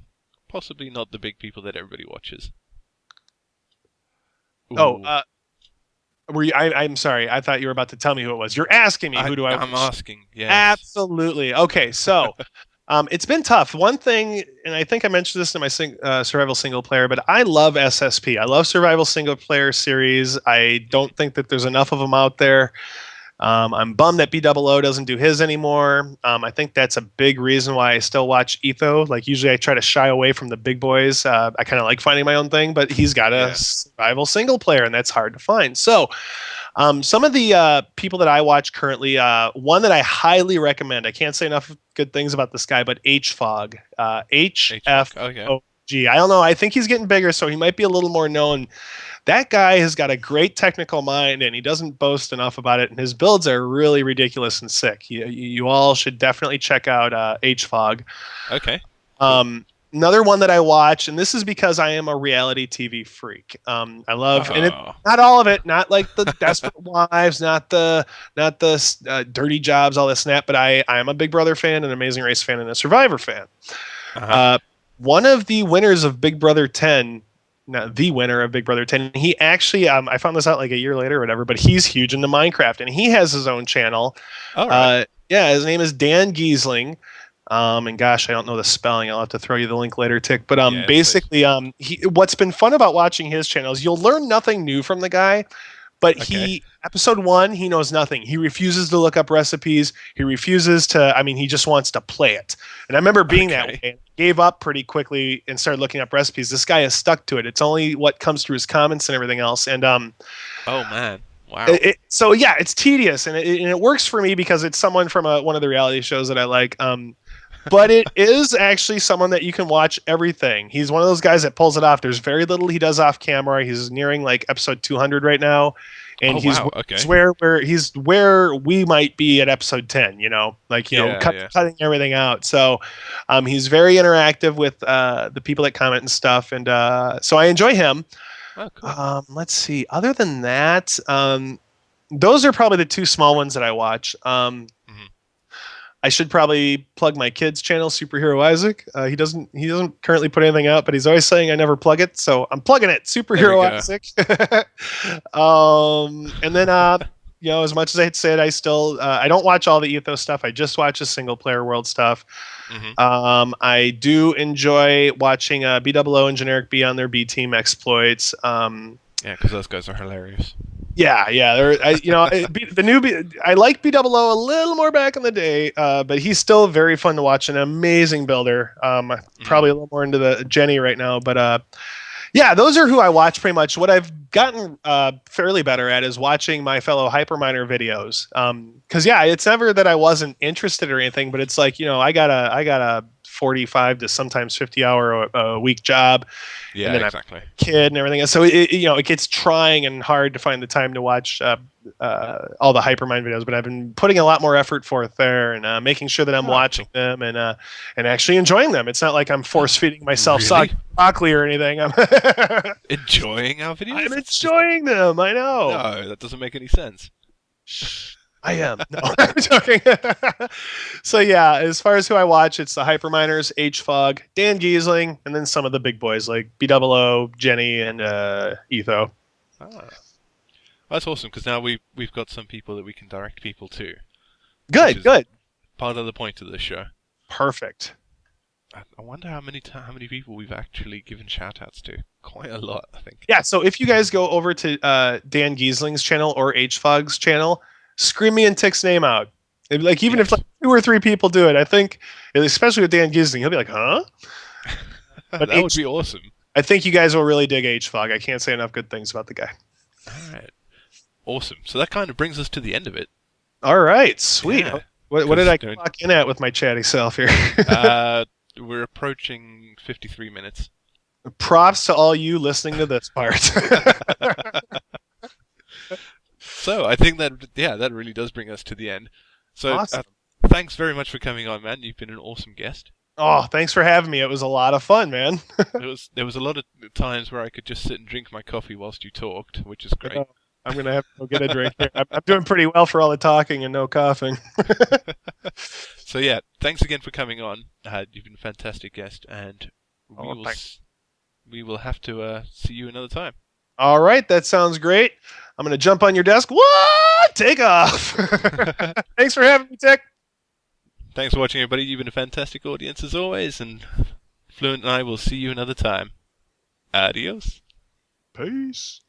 Possibly not the big people that everybody watches. Ooh. Oh, were you? I'm sorry. I thought you were about to tell me who it was. You're asking me who do I? I'm asking. Yes. Absolutely. Okay, so it's been tough. One thing, and I think I mentioned this in my survival single player, but I love SSP. I love survival single player series. I don't think that there's enough of them out there. I'm bummed that BOO doesn't do his anymore. I think that's a big reason why I still watch Etho. Like usually I try to shy away from the big boys. I kind of like finding my own thing, but he's got a survival single player and that's hard to find. So some of the people that I watch currently, one that I highly recommend, I can't say enough good things about this guy, but HFog. HFOG. I don't know. I think he's getting bigger, so he might be a little more known. That guy has got a great technical mind, and he doesn't boast enough about it. And his builds are really ridiculous and sick. You all should definitely check out HFog. Okay. Another one that I watch, and this is because I am a reality TV freak. I love, and not all of it, not like the Desperate Wives, not the Dirty Jobs, all this snap. But I am a Big Brother fan, an Amazing Race fan, and a Survivor fan. One of the winners of Big Brother 10. Not the winner of Big Brother 10. He actually, I found this out like a year later or whatever, but he's huge into Minecraft and he has his own channel. All right. Yeah, his name is Dan Giesling. And gosh, I don't know the spelling. I'll have to throw you the link later, Tick. But basically, what's been fun about watching his channel is you'll learn nothing new from the guy. But episode 1, he knows nothing. He refuses to look up recipes. He refuses to, he just wants to play it. And I remember being that way. Gave up pretty quickly and started looking up recipes. This guy has stuck to it. It's only what comes through his comments and everything else. And oh man, wow. So yeah, it's tedious and it works for me because it's someone from one of the reality shows that I like. But it is actually someone that you can watch everything. He's one of those guys that pulls it off. There's very little he does off camera. He's nearing like episode 200 right now. And he's where we might be at episode 10, cutting everything out. So he's very interactive with the people that comment and stuff. And so I enjoy him. Oh, cool. Let's see. Other than that, those are probably the two small ones that I watch. I should probably plug my kid's channel, Superhero Isaac. He doesn't currently put anything out, but he's always saying I never plug it, so I'm plugging it, Superhero Isaac. And then as much as I said, I still I don't watch all the Ethos stuff. I just watch the single player world stuff. I do enjoy watching BOO and Generic B on their B Team exploits. Yeah, because those guys are hilarious. Yeah. The new I like BOO a little more back in the day, but he's still very fun to watch. An amazing builder. Probably a little more into the Jenny right now, but yeah, those are who I watch pretty much. What I've gotten fairly better at is watching my fellow Hyperminer videos. Because it's never that I wasn't interested or anything, but it's like I got a 45 to sometimes 50-hour a week job. Yeah, and then exactly. I'm a kid and everything else. So it gets trying and hard to find the time to watch all the Hypermine videos. But I've been putting a lot more effort forth there and making sure that I'm watching them and actually enjoying them. It's not like I'm force feeding myself broccoli or anything. I'm enjoying our videos. I'm enjoying them. I know. No, that doesn't make any sense. I am. No, I'm joking. So yeah, as far as who I watch, it's the Hyperminers, HFog, Dan Giesling, and then some of the big boys like BOO, Jenny, and Etho. That's awesome because now we've got some people that we can direct people to. Good. Part of the point of this show. Perfect. I wonder how many people we've actually given shout-outs to. Quite a lot, I think. Yeah, so if you guys go over to Dan Giesling's channel or HFog's channel, scream me and Tick's name out. Like even if like 2 or 3 people do it, I think, especially with Dan Giesling, he'll be like, "Huh?" But that would be awesome. I think you guys will really dig HFog. I can't say enough good things about the guy. All right. Awesome. So that kind of brings us to the end of it. All right, sweet. Yeah. What did I clock in at with my chatty self here? We're approaching 53 minutes. Props to all you listening to this part. So I think that really does bring us to the end. So Awesome. Thanks very much for coming on, man. You've been an awesome guest. Oh, thanks for having me. It was a lot of fun, man. There was a lot of times where I could just sit and drink my coffee whilst you talked, which is great. I'm going to have to go get a drink here. I'm doing pretty well for all the talking and no coughing. So yeah, thanks again for coming on. You've been a fantastic guest, and we will have to see you another time. All right, that sounds great. I'm going to jump on your desk. What? Take off. Thanks for having me, Tech. Thanks for watching, everybody. You've been a fantastic audience as always, and Fluent and I will see you another time. Adios. Peace.